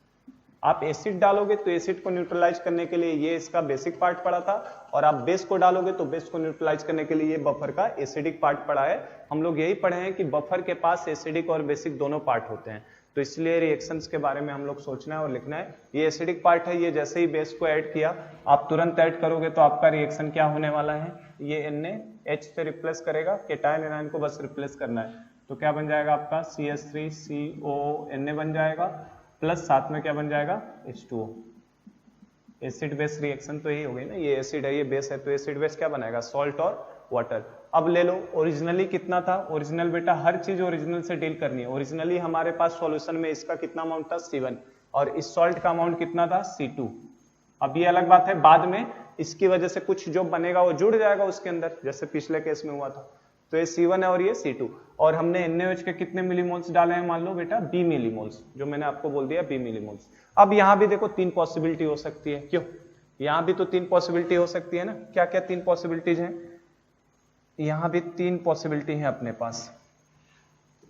आप एसिड डालोगे तो एसिड को न्यूट्रलाइज करने के लिए ये इसका बेसिक पार्ट पड़ा था, और आप बेस को डालोगे तो बेस को न्यूट्रलाइज करने के लिए ये बफर का एसिडिक पार्ट पड़ा है। हम लोग यही पढ़े हैं कि बफर के पास एसिडिक और बेसिक दोनों पार्ट होते हैं, तो इसलिए रिएक्शंस के बारे में हम लोग सोचना है और लिखना है। ये एसिडिक पार्ट है, ये जैसे ही बेस को ऐड किया आप तुरंत ऐड करोगे तो आपका रिएक्शन क्या होने वाला है, ये NaH से रिप्लेस करेगा, केटायन एनायन को बस रिप्लेस करना है, तो क्या बन जाएगा आपका CH3CONa बन जाएगा, प्लस साथ में क्या बन जाएगा H2O। एसिड बेस रिएक्शन तो यही हो गई ना, ये एसिड है ये बेस है, तो एसिड बेस क्या बनाएगा, सॉल्ट और वाटर। अब ले लो ओरिजिनली कितना था, ओरिजिनल बेटा हर चीज ओरिजिनल से डील करनी है। ओरिजिनली हमारे पास सॉल्यूशन में इसका कितना अमाउंट था C1, और इस सॉल्ट का अमाउंट कितना था C2। अब ये अलग बात है, बाद में इसकी वजह से कुछ जो बनेगा वो जुड़ जाएगा उसके अंदर, जैसे पिछले केस में हुआ था। तो ये C1 है और ये C2, और हमने NaOH के कितने मिलीमोल्स डाले हैं, मान लो बेटा B मिलीमोल्स, जो मैंने आपको बोल दिया B मिलीमोल्स। अब यहाँ भी देखो 3 पॉसिबिलिटी हो सकती है, क्यों, यहाँ भी तो 3 पॉसिबिलिटी हो सकती है ना, क्या क्या 3 पॉसिबिलिटीज हैं, यहाँ भी 3 पॉसिबिलिटी है अपने पास।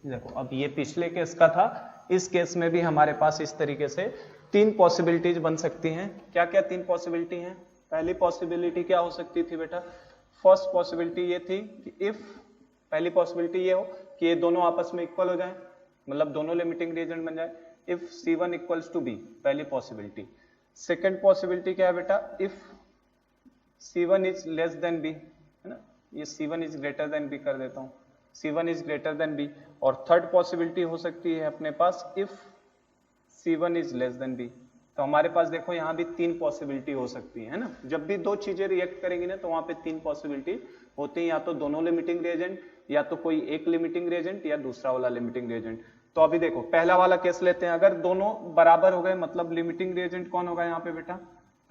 देखो अब ये पिछले केस का था, इस केस में भी हमारे पास इस तरीके से 3 पॉसिबिलिटीज बन सकती हैं। क्या क्या 3 पॉसिबिलिटी हैं, पहली पॉसिबिलिटी क्या हो सकती थी बेटा, फर्स्ट पॉसिबिलिटी ये थी कि इफ, पहली पॉसिबिलिटी ये हो कि ये दोनों आपस में इक्वल हो जाए, मतलब दोनों लिमिटिंग रिएजेंट बन जाए, if C1 equals to B, पहली पॉसिबिलिटी। सेकेंड पॉसिबिलिटी क्या है बेटा, if C1 is less than B, है ना, ये C1 is greater than B कर देता हूं, C1 is greater than B। और थर्ड पॉसिबिलिटी हो सकती है अपने पास if C1 is less than B। तो हमारे पास देखो यहाँ भी 3 पॉसिबिलिटी हो सकती है ना, जब भी 2 चीजें रिएक्ट करेंगी ना तो वहां पे 3 पॉसिबिलिटी होती है, या तो दोनों लिमिटिंग रिएजेंट, या तो कोई एक लिमिटिंग रिएजेंट, या दूसरा वाला लिमिटिंग रिएजेंट। तो अभी देखो पहला वाला केस लेते हैं, अगर दोनों बराबर हो गए मतलब लिमिटिंग रिएजेंट कौन होगा यहाँ पे बेटा,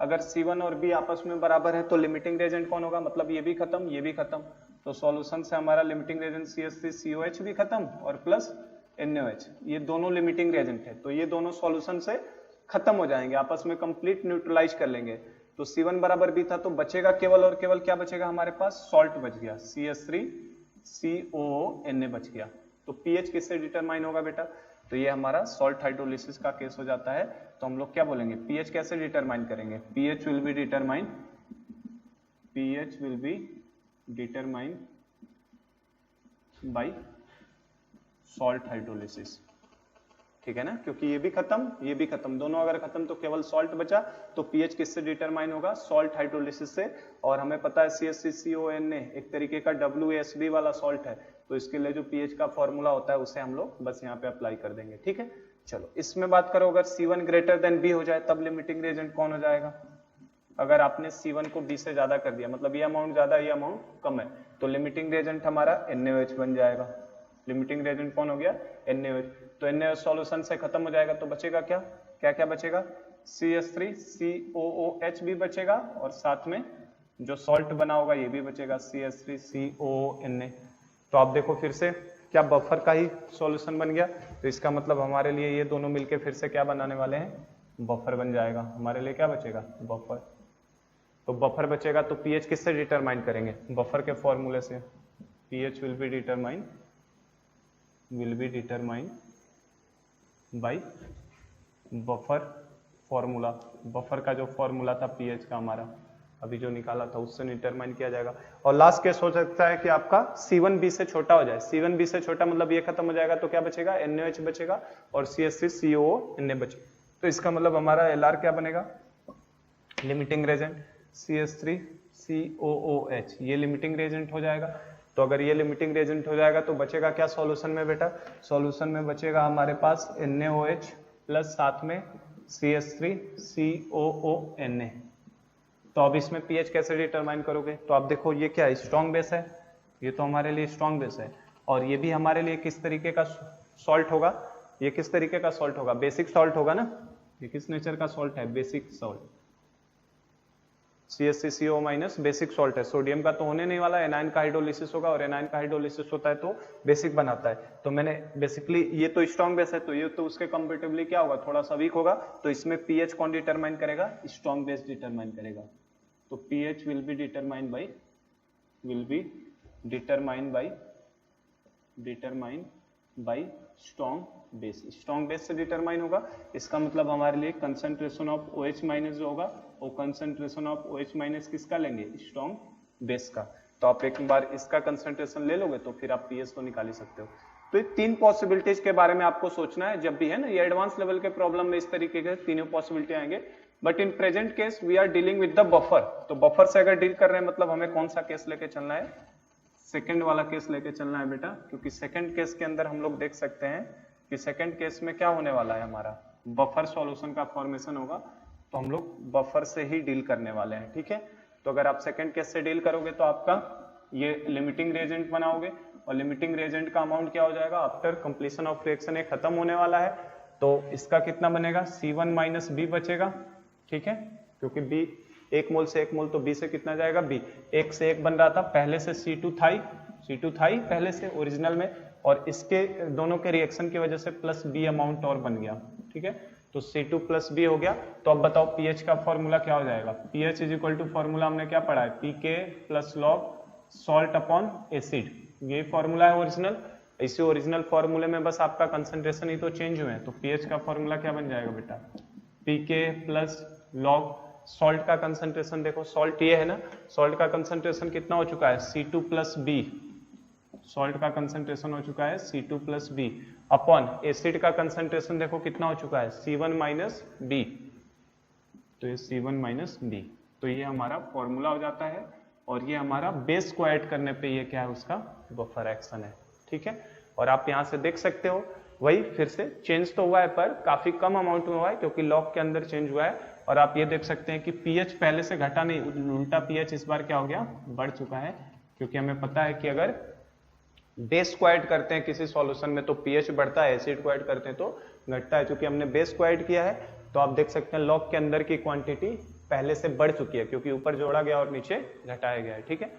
अगर C1 और B आपस में बराबर है तो लिमिटिंग रिएजेंट कौन होगा, मतलब ये भी खत्म ये भी खत्म, तो सॉल्यूशन से हमारा लिमिटिंग रिएजेंट CH3COH भी खत्म और प्लस NaOH, ये दोनों लिमिटिंग रिएजेंट है, तो ये दोनों सॉल्यूशन से खत्म हो जाएंगे, आपस में कंप्लीट न्यूट्रलाइज कर लेंगे। तो C1 बराबर B था, तो बचेगा केवल और केवल क्या बचेगा हमारे पास, सॉल्ट बच गया, CH3CONa बच गया। तो pH किससे डिटरमाइन होगा बेटा, तो ये हमारा सॉल्ट हाइड्रोलिसिस का केस हो जाता है। तो हम लोग क्या बोलेंगे, pH कैसे डिटरमाइन करेंगे, pH will be determine by salt hydrolysis, ठीक है ना, क्योंकि ये भी खत्म, दोनों अगर खत्म तो केवल सॉल्ट बचा, तो pH किससे डिटरमाइन होगा, सॉल्ट हाइड्रोलिसिस से। और हमें पता है CH3CONa एक तरीके का WASB वाला सॉल्ट है, तो इसके लिए जो pH का फॉर्मूला होता है उसे हम लोग बस यहाँ पे अप्लाई कर देंगे, ठीक है। चलो इसमें बात करो, अगर C1 ग्रेटर देन B हो जाए तब लिमिटिंग रिएजेंट कौन हो जाएगा, अगर आपने C1 को B से ज्यादा कर दिया, मतलब ये अमाउंट ज्यादा ये अमाउंट कम है, तो लिमिटिंग रिएजेंट हमारा NaOH बन जाएगा। लिमिटिंग रिएजेंट कौन हो गया, NaOH। तो NaOH सॉल्यूशन से खत्म हो जाएगा, तो बचेगा क्या क्या क्या बचेगा, CH3COOH भी बचेगा, और साथ में जो सॉल्ट बना होगा ये भी बचेगा, CH3CONa। तो आप देखो फिर से क्या बफर का ही सॉल्यूशन बन गया, तो इसका मतलब हमारे लिए ये दोनों मिलके फिर से क्या बनाने वाले हैं, बफर बन जाएगा। हमारे लिए क्या बचेगा, बफर। तो बफर बचेगा तो pH किससे डिटरमाइन करेंगे, बफर के फॉर्मूले से, pH will be determine by buffer formula. Buffer का जो फॉर्मूला था pH का हमारा अभी जो निकाला था उससे डिटरमाइन किया जाएगा। और लास्ट केस हो सकता है कि आपका C1 B से छोटा हो जाए, C1 B से छोटा मतलब ये खत्म हो जाएगा, तो क्या बचेगा, NaOH बचेगा और CH3CONa बचेगा। तो इसका मतलब हमारा LR क्या बनेगा, लिमिटिंग रिएजेंट CH3COOH, ये लिमिटिंग रिएजेंट हो जाएगा। तो अगर ये लिमिटिंग रिएजेंट हो जाएगा तो बचेगा क्या सॉल्यूशन में बेटा, सॉल्यूशन में बचेगा हमारे पास NaOH प्लस साथ में CH3COONa। तो अब इसमें pH कैसे डिटरमाइन करोगे, तो आप देखो ये क्या है, स्ट्रॉन्ग बेस है, ये तो हमारे लिए स्ट्रॉन्ग बेस है, और ये भी हमारे लिए किस तरीके का सॉल्ट होगा, ये किस तरीके का सॉल्ट होगा, बेसिक सॉल्ट होगा ना, ये किस नेचर का सॉल्ट है, basic salt, CaCO minus basic salt है। सोडियम का तो होने नहीं वाला, एनायन का हाइड्रोलिसिस होगा और एनायन का हाइड्रोलिसिस होता है तो बेसिक बनाता है। तो मैंने बेसिकली, ये तो स्ट्रॉन्ग बेस है तो ये तो उसके कंपेरेटिवली क्या होगा, थोड़ा सा वीक होगा, तो इसमें पीएच कौन डिटरमाइन करेगा, स्ट्रॉन्ग बेस डिटरमाइन करेगा। तो pH will be determine by strong base. Strong base से डिटरमाइन होगा, इसका मतलब हमारे लिए कंसंट्रेशन ऑफ OH माइनस जो होगा वो कंसंट्रेशन ऑफ OH माइनस किसका लेंगे, स्ट्रॉन्ग बेस का। तो आप एक बार इसका कंसंट्रेशन ले लोगे तो फिर आप पीएच को निकाल ही सकते हो। तो ये तीन पॉसिबिलिटीज के बारे में आपको सोचना है जब भी, है ना, ये एडवांस लेवल के प्रॉब्लम में इस तरीके के तीनों पॉसिबिलिटी आएंगे। But in present case we are dealing with the buffer, तो बफर से अगर डील कर रहे हैं मतलब हमें कौन सा केस लेके चलना है, सेकंड वाला केस लेके चलना है बेटा, क्योंकि सेकंड केस के अंदर हम लोग देख सकते हैं कि सेकंड केस में क्या होने वाला है, हमारा बफर सॉल्यूशन का फॉर्मेशन होगा, तो हम लोग बफर से ही डील करने वाले हैं, ठीक है। तो अगर आप सेकंड केस से डील करोगे तो आपका ये लिमिटिंग रिएजेंट बनाओगे और लिमिटिंग रिएजेंट का अमाउंट क्या हो जाएगा, आफ्टर कंप्लीशन ऑफ रिएक्शन ये खत्म होने वाला है, तो इसका कितना बनेगा, C1 माइनस B बचेगा, ठीक है, क्योंकि B एक मोल से एक मोल, तो B से कितना जाएगा, B एक से एक बन रहा था पहले से, C2 था ही पहले से ओरिजिनल में, और इसके दोनों के रिएक्शन की वजह से प्लस B अमाउंट और बन गया, ठीक है, तो C2 प्लस B हो गया। तो अब बताओ पीएच का फॉर्मूला क्या हो जाएगा, pH is equal to, formula हमने क्या पढ़ा है, pK plus log salt upon acid, ये फॉर्मूला है ओरिजिनल। इसी ओरिजिनल फॉर्मूले में बस आपका कंसंट्रेशन ही तो चेंज हुए हैं, तो पीएच का फॉर्मूला क्या बन जाएगा बेटा, pK प्लस लॉग सॉल्ट का कंसंट्रेशन, देखो सॉल्ट ये है ना, सॉल्ट का कंसंट्रेशन कितना हो चुका है, C2 प्लस B, सॉल्ट का कंसंट्रेशन हो चुका है C2 plus B upon acid का कंसंट्रेशन देखो कितना हो चुका है, C1 माइनस B, तो ये C1 माइनस B, तो ये हमारा फॉर्मूला हो जाता है, और ये हमारा बेस को ऐड करने पे ये क्या है, उसका बफर एक्शन है, ठीक है। और आप यहाँ से देख सकते हो, वही फिर से चेंज तो हुआ है पर काफी कम अमाउंट में हुआ है, क्योंकि लॉग के अंदर चेंज हुआ है, और आप ये देख सकते हैं कि पीएच पहले से घटा नहीं, उल्टा पीएच इस बार क्या हो गया, बढ़ चुका है, क्योंकि हमें पता है कि अगर बेस को ऐड करते हैं किसी सॉल्यूशन में तो पीएच बढ़ता है, एसिड को ऐड करते हैं तो घटता है। चूंकि हमने बेस को ऐड किया है तो आप देख सकते हैं लॉग के अंदर की क्वांटिटी पहले से बढ़ चुकी है, क्योंकि ऊपर जोड़ा गया और नीचे घटाया गया है, ठीक है,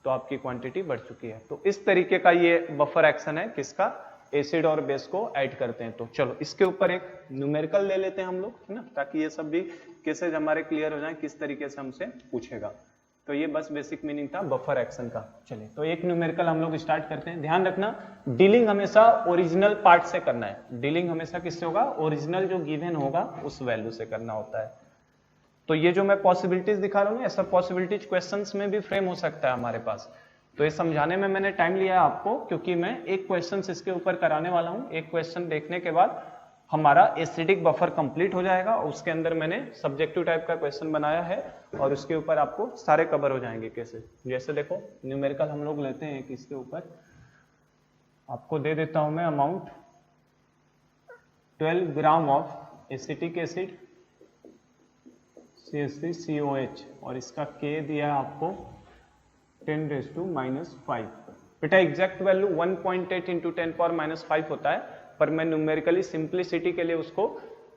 तो आपकी क्वांटिटी बढ़ चुकी है। तो इस तरीके का ये बफर एक्शन है, किसका, एसिड और बेस को ऐड करते हैं। तो चलो इसके ऊपर एक न्यूमेरिकल ले लेते हैं हम लोग, है ना, ताकि ये सब भी केसेज हमारे क्लियर हो जाए किस तरीके से हमसे पूछेगा। तो ये बस बेसिक मीनिंग था बफर एक्शन का। चलिए तो एक न्यूमेरिकल हम लोग स्टार्ट करते हैं। ध्यान रखना डीलिंग हमेशा ओरिजिनल पार्ट से करना है, डीलिंग हमेशा किससे होगा, ओरिजिनल जो गिवन होगा उस वैल्यू से करना होता है। तो ये जो मैं पॉसिबिलिटीज दिखा रहा हूँ ना, ऐसा पॉसिबिलिटीज क्वेश्चंस में भी फ्रेम हो सकता है हमारे पास। तो ये समझाने में मैंने टाइम लिया है आपको, क्योंकि मैं एक क्वेश्चन इसके ऊपर कराने वाला हूँ। एक क्वेश्चन देखने के बाद हमारा एसिडिक बफर कंप्लीट हो जाएगा, उसके अंदर मैंने सब्जेक्टिव टाइप का क्वेश्चन बनाया है और उसके ऊपर आपको सारे कवर हो जाएंगे कैसे। जैसे देखो न्यूमेरिकल हम लोग लेते हैं कि इसके ऊपर आपको दे देता हूं मैं amount 12 gram of acetic acid CH3COH और इसका K दिया है आपको 10⁻⁵। बेटा एग्जैक्ट वैल्यू 1.8 इंटू 10⁻⁵ होता है, पर मैं न्यूमेरिकली सिंप्लिसिटी के लिए उसको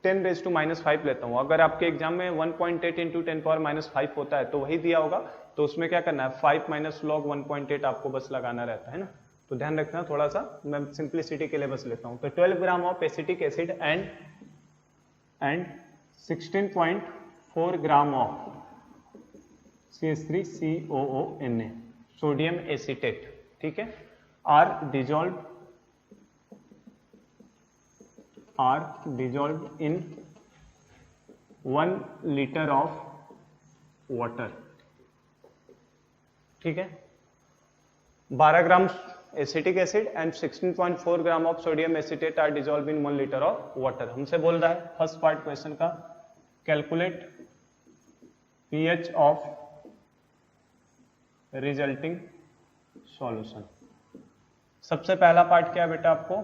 10⁻⁵ लेता हूं। अगर आपके एग्जाम में 1.8 इंटू 10⁻⁵ होता है तो वही दिया होगा, तो उसमें क्या करना है 5 माइनस लॉग 1.8 आपको बस लगाना रहता है ना। तो ध्यान रखना थोड़ा सा, मैं सिंप्लिसिटी के लिए बस लेता हूं। तो 12 gram of acetic acid and 16.4 gram of CH3COONA sodium acetate, ठीक है, are dissolved in 1 liter of water, ठीक है। 12 gram acetic acid and 16.4 gram of sodium acetate are dissolve in 1 litre of water. हमसे बोल रहा है फर्स्ट पार्ट क्वेश्चन का, calculate pH of resulting solution. सबसे पहला पार्ट क्या है बेटा, आपको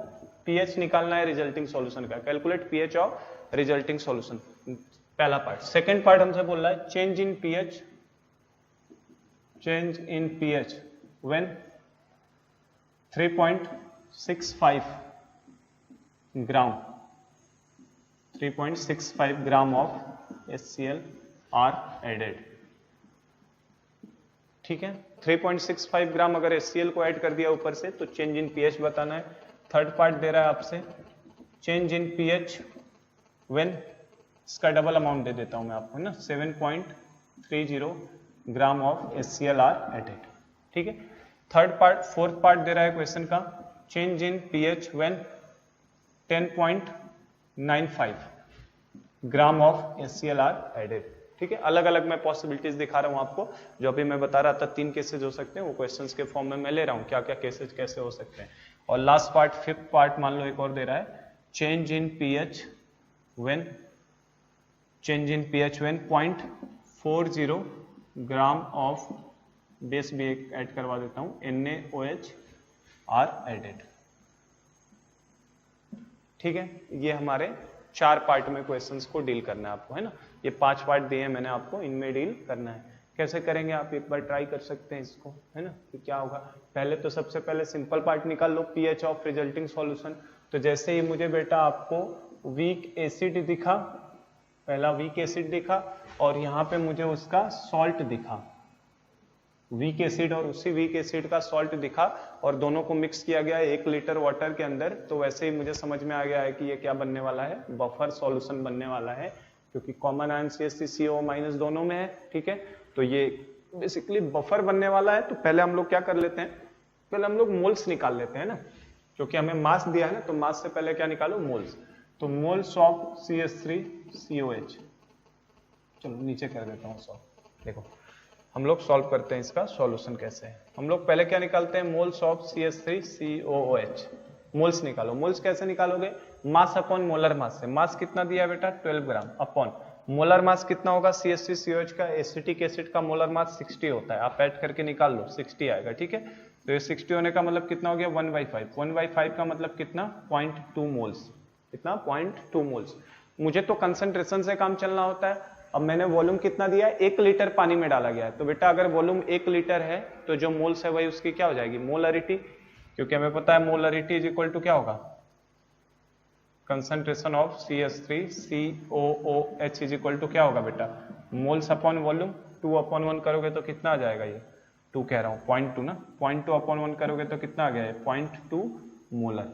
पीएच निकालना है रिजल्टिंग सॉल्यूशन का। Calculate pH of resulting solution, पहला पार्ट। सेकंड पार्ट हमसे बोल रहा है change in pH when 3.65 gram 3.65 gram of HCl are added. ठीक है, 3.65 ग्राम अगर HCl को ऐड कर दिया ऊपर से तो चेंज इन पीएच बताना है। थर्ड पार्ट दे रहा है आपसे चेंज इन पीएच व्हेन, इसका डबल अमाउंट दे देता हूं मैं आपको, है ना, 7.30 gram of HCl are added. ठीक है, फोर्थ पार्ट दे रहा है क्वेश्चन का change in pH when 10.95 gram of HCl are added. ठीक है, अलग अलग मैं पॉसिबिलिटीज दिखा रहा हूं आपको, जो अभी मैं बता रहा था 3 केसेस हो सकते हैं, वो क्वेश्चंस के फॉर्म में मैं ले रहा हूं क्या क्या केसेस कैसे हो सकते हैं। और लास्ट पार्ट, फिफ्थ पार्ट मान लो एक और दे रहा है change in pH when 0.40 gram of base भी एक ऐड करवा देता हूं NaOH आर एडेड। ठीक है, ये हमारे 4 पार्ट में क्वेश्चंस को डील करना है आपको, है ना। ये 5 पार्ट दिए हैं मैंने आपको, इनमें डील करना है। कैसे करेंगे आप एक बार ट्राई कर सकते हैं इसको, है ना, कि क्या होगा। पहले तो सबसे पहले सिंपल पार्ट निकाल लो, पीएच ऑफ रिजल्टिंग सॉल्यूशन। तो जैसे ही मुझे बेटा आपको वीक एसिड दिखा, पहला वीक एसिड दिखा और यहाँ पे मुझे उसका सॉल्ट दिखा, वीक एसिड और उसी वीक एसिड का सॉल्ट दिखा और दोनों को मिक्स किया गया 1 लीटर वाटर के अंदर, तो वैसे ही मुझे समझ में आ गया है कि ये क्या बनने वाला है, बफर सॉल्यूशन बनने वाला है, क्योंकि कॉमन आयन CH3CO माइनस दोनों में है। ठीक है, तो ये बेसिकली बफर बनने वाला है। तो पहले हम लोग क्या कर लेते हैं, पहले हम लोग मोल्स निकाल लेते हैं ना, क्योंकि हमें मास दिया है ना, तो मास से पहले क्या निकालो, मोल्स। तो मोल्स ऑफ CH3COH, चलो नीचे कर देता हूँ सॉल्व। देखो हम लोग सॉल्व करते हैं इसका सॉल्यूशन कैसे है। हम लोग पहले क्या निकालते हैं, मोल्स ऑफ CH3COOH, मोल्स निकालो। मोल्स कैसे निकालोगे, मास अपॉन मोलर मास से। मास कितना दिया है बेटा 12 ग्राम, अपॉन मोलर मास कितना होगा, CH3COH का एसिटिक एसिड का मोलर मास 60 होता है, आप ऐड करके निकाल लो 60 आएगा। ठीक है, तो ये 60 होने का मतलब कितना हो गया 1/5, 1/5 का मतलब कितना 0.2 मोल्स, कितना 0.2 मोल्स। मुझे तो कंसंट्रेशन से काम चलना होता है। अब मैंने वॉल्यूम कितना दिया है, 1 लीटर पानी में डाला गया है, तो बेटा अगर वॉल्यूम 1 लीटर है तो जो मोल्स है वही उसकी क्या हो जाएगी, मोलरिटी, क्योंकि हमें पता है मोलरिटी इज इक्वल टू क्या होगा, concentration of CH3COOH is equal to क्या होगा बेटा, मोल्स अपॉन वॉल्यूम। 2/1 करोगे तो कितना आ जाएगा, ये 2 कह रहा हूं, 0.2 ना, 0.2/1 करोगे तो कितना आ गया है 0.2 मोलर।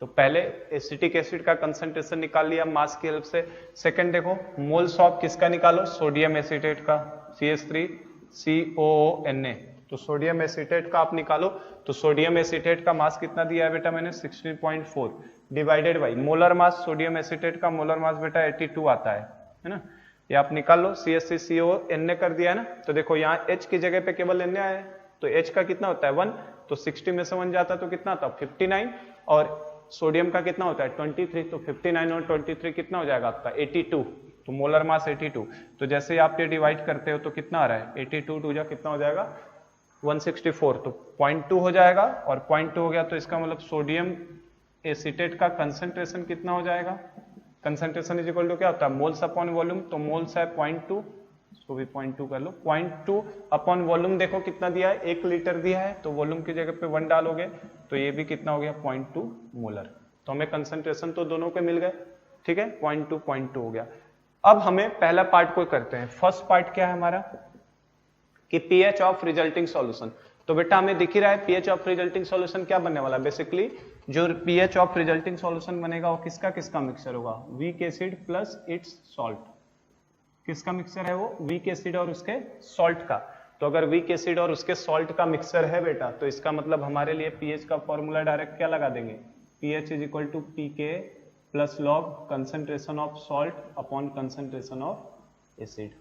तो पहले एसिटिक एसिड का कंसंट्रेशन निकाल लिया मास की हेल्प से। सेकंड देखो, मोल्स ऑफ किसका निकालो, सोडियम एसीटेट का, CH3COONA, तो सोडियम एसीटेट का आप निकालो। तो सोडियम एसीटेट का मास कितना दिया है बेटा मैंने 16.4 divided by molar mass, sodium acetate का मोलर मास बेटा 82 आता है ना, ये आप निकाल लो। CH3CONA कर दिया है ना, तो देखो यहाँ H की जगह पे केवल Na है, तो H का कितना होता है 1, तो 60 में से 1 जाता तो कितना आता 59, और सोडियम का कितना होता है 23, तो 59 और 23 कितना हो जाएगा आपका 82, तो मोलर मास 82। तो जैसे आप ये डिवाइड करते हो तो कितना आ रहा है 82 टू जा कितना हो जाएगा 164, तो 0.2 हो जाएगा, और 0.2 हो गया तो इसका मतलब सोडियम एसीटेट का कंसंट्रेशन कितना हो जाएगा, कंसंट्रेशन इज इक्वल टू क्या होता है मोल्स अपॉन वॉल्यूम, तो मोल्स है 0.2, इसको भी 0.2 कर लो, 0.2 अपॉन वॉल्यूम देखो कितना दिया है 1 लीटर दिया है, तो वॉल्यूम की जगह पे 1 डालोगे तो ये भी कितना हो गया 0.2 मोलर। तो हमें कंसंट्रेशन तो दोनों के मिल गए, ठीक है, 0.2 हो गया। अब हमें पहला पार्ट को करते हैं। फर्स्ट पार्ट क्या है हमारा कि पीएच ऑफ रिजल्टिंग सॉल्यूशन। तो बेटा हमें दिख ही रहा है पीएच ऑफ रिजल्टिंग सॉल्यूशन क्या बनने वाला है, बेसिकली जो पीएच ऑफ रिजल्टिंग सॉल्यूशन बनेगा वो किसका किसका मिक्सचर होगा, weak acid plus it's salt. किसका मिक्सचर है वो, वीक एसिड और उसके सॉल्ट का। तो अगर वीक एसिड और उसके सॉल्ट का मिक्सचर है बेटा, तो इसका मतलब हमारे लिए पीएच का फॉर्मूला डायरेक्ट क्या लगा देंगे, pH is equal to pK plus log concentration of salt upon concentration of acid.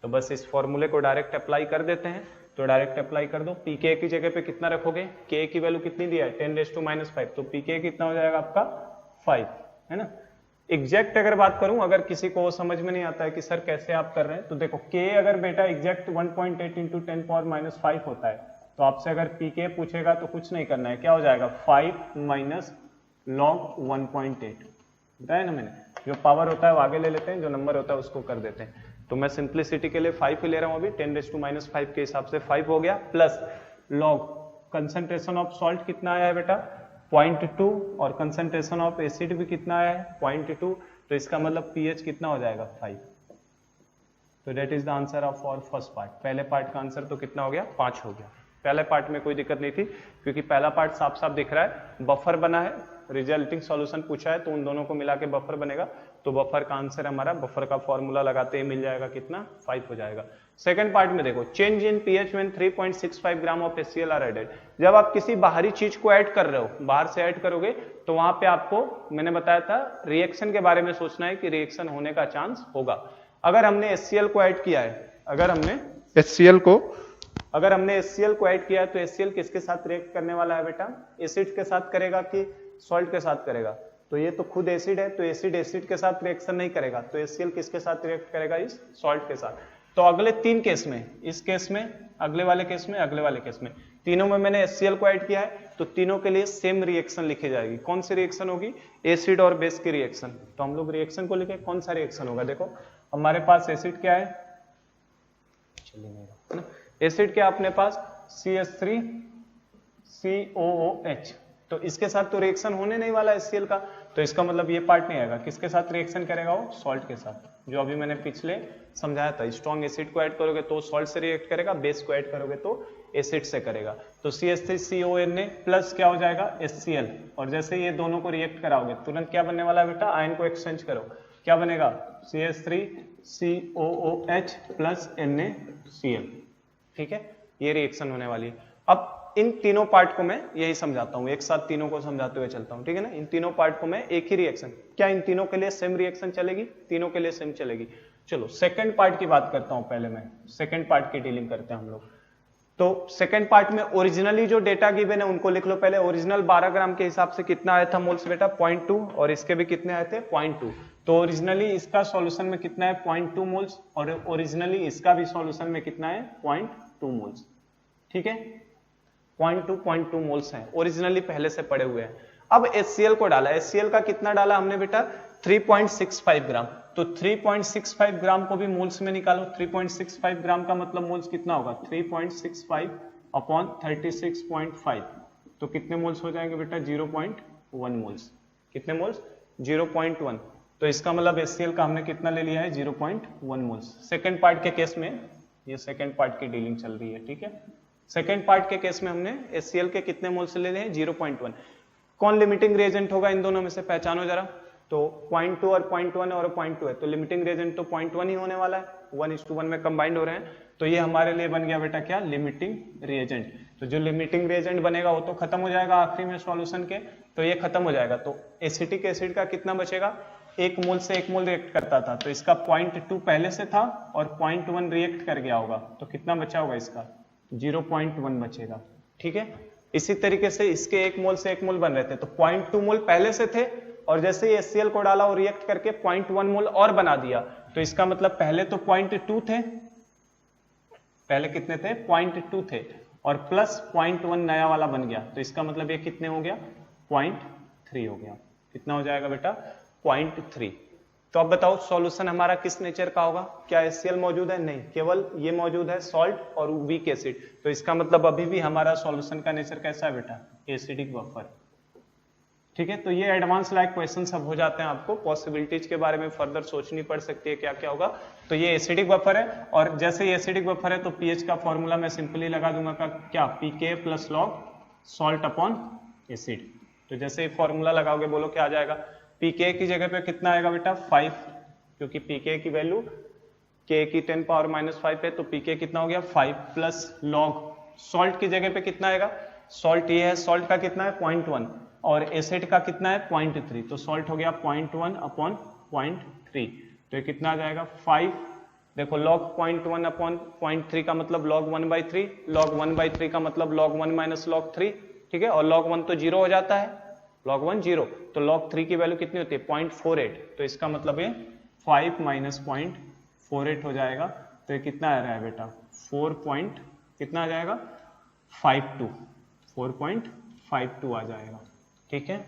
तो बस इस फॉर्मूले को डायरेक्ट अप्लाई कर देते हैं, तो डायरेक्ट अप्लाई कर दो। पीके की जगह पे कितना रखोगे, के की वैल्यू कितनी दिया है 10⁻⁵, तो पीके कितना हो जाएगा आपका 5, है ना। एग्जैक्ट अगर बात करूं, अगर किसी को समझ में नहीं आता है कि सर कैसे आप कर रहे हैं, तो देखो के अगर बेटा एग्जैक्ट 1.8 × 10⁻⁵ होता है, तो आपसे अगर पीके पूछेगा तो कुछ नहीं करना है, क्या हो जाएगा 5 माइनस लॉग 1.8, बताया ना मैंने। जो पावर होता है वो आगे ले लेते हैं, जो नंबर होता है उसको कर देते हैं। तो मैं सिंप्लिसिटी के लिए 5 ही ले रहा हूं अभी, 10⁻⁵ के हिसाब से 5 हो गया, plus log concentration of salt कितना आया है बेटा 0.2 और कंसंट्रेशन ऑफ एसिड भी कितना है 0.2, तो इसका मतलब pH कितना हो जाएगा 5। तो that is the answer of और फर्स्ट पार्ट। पहले पार्ट का आंसर तो कितना हो गया 5 हो गया। पहले पार्ट में कोई दिक्कत नहीं थी क्योंकि पहला पार्ट साफ साफ दिख रहा है, बफर बना है, रिजल्टिंग सॉल्यूशन पूछा है तो उन दोनों को मिला के बफर बनेगा, तो बफर का आंसर हमारा, बफर का फॉर्मूला लगाते ही मिल जाएगा कितना 5 हो जाएगा। सेकंड पार्ट में देखो, change in pH when 3.65 gram of HCl are added. जब आप किसी बाहरी चीज को ऐड कर रहे हो, बाहर से ऐड करोगे तो वहां पे आपको मैंने बताया था रिएक्शन के बारे में सोचना है कि रिएक्शन होने का चांस होगा। अगर हमने HCl को ऐड किया है, अगर हमने HCl को ऐड किया है तो HCl किसके साथ रिएक्ट करने वाला है बेटा, एसिड के साथ करेगा कि सॉल्ट के साथ करेगा, तो ये तो खुद एसिड है तो एसिड एसिड के साथ रिएक्शन नहीं करेगा, तो HCl किसके साथ रिएक्ट करेगा, इस सॉल्ट के साथ। तो अगले 3 केस में, इस केस में, अगले वाले केस में, अगले वाले केस में, तीनों में मैंने HCl को ऐड किया है तो तीनों के लिए सेम रिएक्शन लिखी जाएगी। कौन सी रिएक्शन होगी, एसिड और बेस की रिएक्शन। तो हम लोग रिएक्शन को लिखे, कौन सा रिएक्शन होगा, देखो हमारे पास एसिड क्या है, एसिड क्या अपने पास CH3COOH, तो इसके साथ तो रिएक्शन होने नहीं वाला HCl का, तो इसका मतलब ये पार्ट नहीं आएगा। किसके साथ रिएक्शन करेगा वो, सॉल्ट के साथ, जो अभी मैंने पिछले समझाया था। स्ट्रॉन्ग एसिड को ऐड करोगे तो सॉल्ट से रिएक्ट करेगा, बेस को ऐड करोगे तो एसिड से करेगा। तो CH3CONA प्लस क्या हो जाएगा HCl, और जैसे ये दोनों को रिएक्ट कराओगे तुरंत क्या बनने वाला है बेटा, आयन को एक्सचेंज करो, क्या बनेगा CH3COOH प्लस NaCl, ठीक है, ये रिएक्शन होने वाली है। अब इन तीनों पार्ट को मैं यही समझाता हूं, एक साथ तीनों को समझाते हुए चलता हूं, ठीक है ना। इन तीनों पार्ट को मैं एक ही रिएक्शन, क्या इन तीनों के लिए सेम रिएक्शन चलेगी, तीनों के लिए सेम चलेगी। चलो सेकंड पार्ट की बात करता हूं, पहले मैं सेकंड पार्ट की डीलिंग करते हैं हम लोग। तो सेकंड पार्ट में ओरिजिनली जो डेटा गिवन है उनको लिख लो पहले। ओरिजिनल 12 ग्राम के हिसाब से कितना आया था मोल्स बेटा, 0.2, और इसके भी कितने आए थे 0.2। तो ओरिजिनली इसका सॉल्यूशन में कितना है 0.2 मोल्स, और ओरिजिनली इसका भी सॉल्यूशन में कितना है 0.2 मोल्स, ठीक है, 0.2 मोल्स है ओरिजिनली पहले से पड़े हुए हैं। अब HCl को डाला, HCl का कितना डाला हमने बेटा 3.65 ग्राम, तो 3.65 ग्राम को भी मोल्स में निकालो। 3.65 ग्राम का मतलब मोल्स कितना होगा 3.65 अपॉन 36.5, तो कितने मोल्स हो जाएंगे बेटा 0.1 मोल्स। कितने मोल्स 0.1, तो इसका मतलब HCl का हमने कितना ले लिया है 0.1 मोल्स। सेकेंड पार्ट के केस में, ये सेकेंड पार्ट की डीलिंग चल रही है, ठीक है। सेकेंड पार्ट के केस में हमने HCl के कितने मोल्स ले लिए हैं 0.1। कौन लिमिटिंग रिएजेंट होगा इन दोनों में से, पहचानो जरा। तो 0.2 और 0.1 और 0.2 है, तो लिमिटिंग रिएजेंट तो 0.1 ही होने वाला है, 1:1 में कंबाइंड हो रहे हैं, तो ये हमारे लिए बन गया बेटा क्या, लिमिटिंग रिएजेंट। तो जो लिमिटिंग रिएजेंट बनेगा वो तो खत्म हो जाएगा आखिरी में सॉल्यूशन के, तो ये खत्म हो जाएगा। तो एसिटिक एसिड का कितना बचेगा, 1 मोल से 1 मोल रिएक्ट करता था, तो इसका 0.2 पहले से था और 0.1 रिएक्ट कर गया होगा, तो कितना बचा होगा इसका 0.1 बचेगा, ठीक है। इसी तरीके से इसके 1 मोल से 1 मोल बन रहे थे, तो 0.2 मोल पहले से थे, और जैसे ही HCl को डाला और रिएक्ट करके 0.1 मोल और बना दिया, तो इसका मतलब पहले तो 0.2 थे, पहले कितने थे 0.2 थे, और प्लस 0.1 नया वाला बन गया, तो इसका मतलब ये कितने हो गया 0.3 हो गया। कितना हो जाएगा बेटा 0.3। तो अब बताओ सॉल्यूशन हमारा किस नेचर का होगा, क्या HCl मौजूद है, नहीं, केवल ये मौजूद है सॉल्ट और वीक एसिड, तो इसका मतलब अभी भी हमारा सॉल्यूशन का नेचर कैसा है बेटा, एसिडिक बफर, ठीक है। तो ये एडवांस लाइक क्वेश्चन सब हो जाते हैं, आपको पॉसिबिलिटीज के बारे में फर्दर सोचनी पड़ सकती है क्या क्या होगा। तो ये एसिडिक बफर है, और जैसे ये एसिडिक बफर है तो पीएच का फॉर्मूला मैं सिंपली लगा दूंगा का क्या, pK plus log salt upon acid. तो जैसे ही फॉर्मूला लगाओगे बोलो क्या आ जाएगा, pK की जगह पे कितना आएगा बेटा 5, क्योंकि pK की वैल्यू K की 10⁻⁵ है, तो pK कितना हो गया 5 प्लस लॉग सॉल्ट की जगह पे कितना आएगा, सॉल्ट ये है, सॉल्ट का कितना है 0.1 और एसिड का कितना है 0.3, तो सॉल्ट हो गया 0.1 अपॉन 0.3, तो ये कितना आ जाएगा 5। देखो log 0.1 अपॉन 0.3 का मतलब log 1/3, log 1/3 का मतलब log 1 माइनस log 3, ठीक है, और log 1 तो 0 हो जाता है, log 1 0, तो log 3 की वैल्यू कितनी होती है 0.48, तो इसका मतलब ये 5 माइनस 0.48 हो जाएगा, तो ये कितना आ रहा है बेटा 4. कितना आ जाएगा 4.52 आ जाएगा, ठीक है।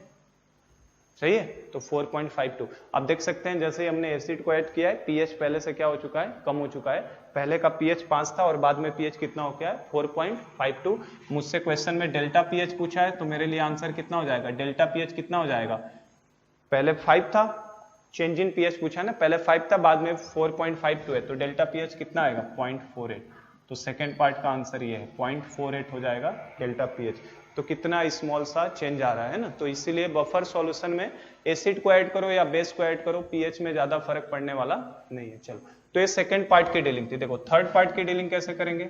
सही है। तो 4.52 आप देख सकते हैं जैसे ही हमने एसिड को ऐड किया है पीएच पहले से क्या हो चुका है, कम हो चुका है। पहले का पीएच 5 था और बाद में पीएच कितना हो गया है 4.52। मुझसे क्वेश्चन में डेल्टा पीएच पूछा है तो मेरे लिए आंसर कितना हो जाएगा, डेल्टा पीएच कितना हो जाएगा, पहले 5 था, चेंज इन पीएच पूछा ना, पहले 5 था बाद में 4.52 है तो डेल्टा पीएच कितना आएगा 0.48। तो सेकेंड पार्ट का आंसर ये है 0.48 हो जाएगा डेल्टा पीएच। तो कितना स्मॉल सा चेंज आ रहा है ना। तो इसीलिए बफर सॉल्यूशन में एसिड को ऐड करो या बेस को ऐड करो पीएच में ज्यादा फर्क पड़ने वाला नहीं है। चलो तो ये सेकंड पार्ट की डीलिंग थी। देखो थर्ड पार्ट की डीलिंग कैसे करेंगे,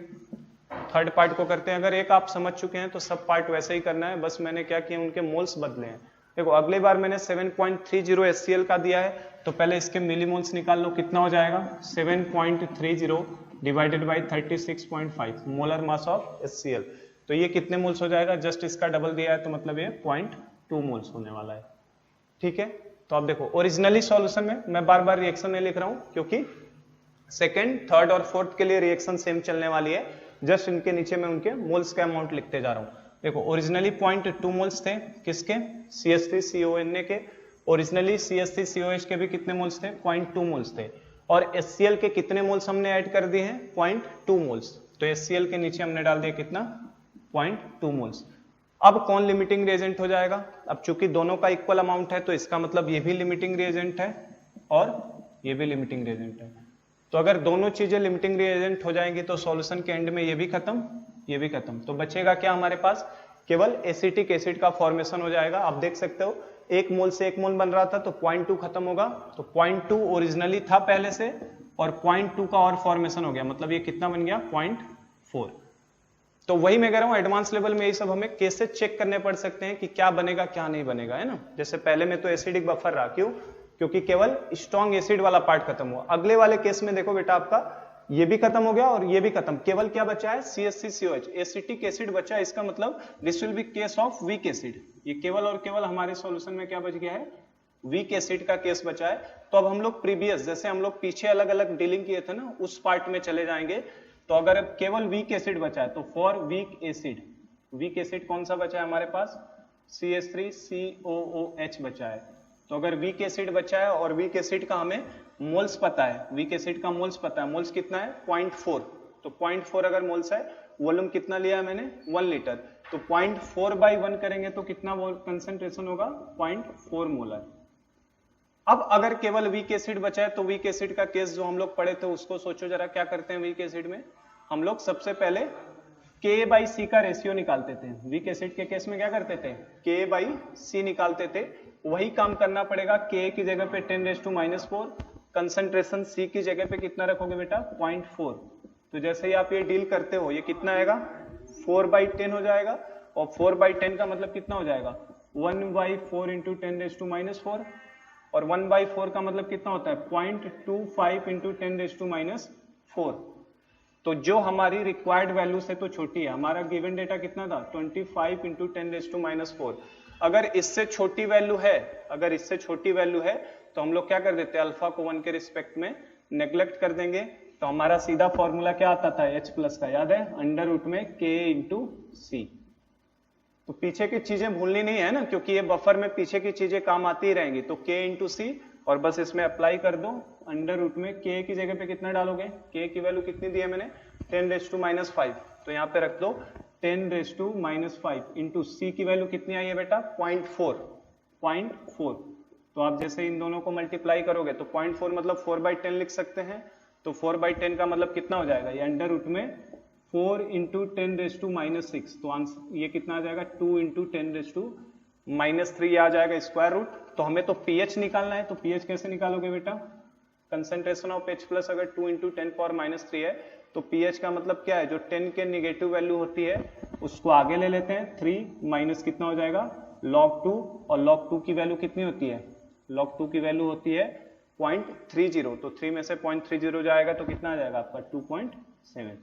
थर्ड पार्ट को करते हैं। अगर एक आप समझ चुके हैं तो सब पार्ट वैसे ही करना है, बस मैंने क्या किया उनके मोल्स बदले हैं। देखो अगली बार मैंने 7.30 HCl का दिया है तो पहले इसके मिलीमोल्स निकाल लो, कितना हो जाएगा 7.30 divided by 36.5 molar mass of HCl। तो ये कितने मोल्स हो जाएगा, जस्ट इसका डबल दिया है तो मतलब ये 0.2 मोल्स होने वाला है। ठीक है। तो आप देखो ओरिजिनली सॉल्यूशन में मैं बार बार रिएक्शन नहीं लिख रहा हूं क्योंकि सेकंड, थर्ड और फोर्थ के लिए रिएक्शन सेम चलने वाली है, जस्ट इनके नीचे मैं उनके मोल्स का अमाउंट लिखते जा रहा हूं। देखो ओरिजिनली 0.2 मोल्स थे किसके, CH3CONA के। ओरिजिनली CH3COH के भी कितने मोल्स थे, 0.2 मोल्स थे। और HCl के कितने मोल्स हमने ऐड कर दिए हैं, 0.2 मोल्स। तो HCl के नीचे हमने डाल दिया कितना, 0.2 मोल्स। अब कौन लिमिटिंग रिएजेंट हो जाएगा, अब चूंकि दोनों का इक्वल अमाउंट है तो इसका मतलब ये भी लिमिटिंग रिएजेंट है और ये भी लिमिटिंग रिएजेंट है। तो अगर दोनों चीजें लिमिटिंग रिएजेंट हो जाएंगी तो सॉल्यूशन के एंड में ये भी खत्म, ये भी खत्म। तो बचेगा क्या हमारे पास, केवल एसिटिक एसिड का फॉर्मेशन हो जाएगा। आप देख सकते हो एक मोल से एक मोल बन रहा था तो 0.2 खत्म होगा, तो 0.2 ओरिजिनली था पहले से और 0.2 का और फॉर्मेशन हो गया, मतलब ये कितना बन गया 0.4। तो वही मैं कह रहा हूं एडवांस लेवल में ये सब हमें कैसे चेक करने पड़ सकते हैं कि क्या बनेगा क्या नहीं बनेगा, है ना। जैसे पहले में तो एसिडिक बफर रहा, क्यों, क्योंकि केवल स्ट्रॉन्ग एसिड वाला पार्ट खत्म हुआ। अगले वाले केस में देखो बेटा आपका ये भी खत्म हो गया और ये भी खत्म, केवल क्या बचा है CH3COH एसिटिक एसिड बचा है। इसका मतलब this will B case of weak acid. ये केवल और केवल हमारे सॉल्यूशन में क्या बच गया है, वीक एसिड का केस बचा है। तो अब हम लोग प्रीवियस जैसे हम लोग पीछे अलग अलग डीलिंग किए थे ना उस पार्ट में चले जाएंगे। तो अगर केवल वीक एसिड बचा है तो फॉर वीक एसिड कौन सा बचा है हमारे पास, CH3COOH बचा है। तो अगर वीक एसिड बचा है और वीक एसिड का हमें मोल्स पता है, वीक एसिड का मोल्स पता है, मोल्स कितना है 0.4। तो 0.4 अगर मोल्स है, वॉल्यूम कितना लिया है मैंने 1 लीटर, तो 0.4/1 करेंगे तो कितना कंसंट्रेशन होगा 0.4 मोलर। अब अगर केवल वीक एसिड बचा है तो वीक एसिड का केस जो हम लोग पढ़े थे उसको सोचो जरा, क्या करते हैं वीक एसिड में हम लोग सबसे पहले K/C का रेशियो निकालते थे। वीक एसिड के केस में क्या करते थे, K/C निकालते थे। वही काम करना पड़ेगा, K की जगह पे 10⁻⁻⁴, कंसंट्रेशन C की जगह पे कितना रखोगे बेटा 0.4। तो जैसे ही आप ये डील करते हो ये कितना आएगा 4/10 हो जाएगा, और 4/10 का मतलब कितना हो जाएगा 1/4 × 10⁻⁴, और 1/4 का मतलब कितना होता है 0.25 × 10⁻⁴। तो जो हमारी रिक्वायर्ड वैल्यू से तो छोटी है, हमारा गिवन डेटा कितना था 25 × 10⁻⁴। अगर इससे छोटी वैल्यू है, अगर इससे छोटी वैल्यू है तो हम लोग क्या कर देते हैं, अल्फा को 1 के रिस्पेक्ट में नेग्लेक्ट कर देंगे। तो हमारा सीधा फॉर्मूला क्या आता था H+ का, याद है, √K × C। तो पीछे की चीजें भूलनी नहीं है ना, क्योंकि ये बफर में पीछे की चीजें काम आती ही रहेंगी। तो K × C और बस इसमें अप्लाई कर दो, √K की जगह पे कितना डालोगे, K की वैल्यू कितनी दी है मैंने 10⁻⁵। तो यहाँ पे रख दो 10⁻⁵ इंटू C की वैल्यू कितनी आई है बेटा 0.4। तो आप जैसे इन दोनों को मल्टीप्लाई करोगे तो 0.4 मतलब 4/10 लिख सकते हैं। तो 4/10 का मतलब कितना हो जाएगा, ये √4 × 10⁻⁻⁶। तो आंसर ये कितना आ जाएगा 2 × 10⁻³ आ जाएगा स्क्वायर रूट। तो हमें तो pH निकालना है, तो pH कैसे निकालोगे बेटा, कंसंट्रेशन ऑफ H+ अगर 2 × 10⁻³ है तो pH का मतलब क्या है, जो 10 के निगेटिव वैल्यू होती है उसको आगे ले लेते हैं, 3 माइनस कितना हो जाएगा log2, और log2 की वैल्यू कितनी होती है, log2 की वैल्यू होती है 0.30। तो 3 में से 0.30 जाएगा तो कितना आ जाएगा आपका 2.7।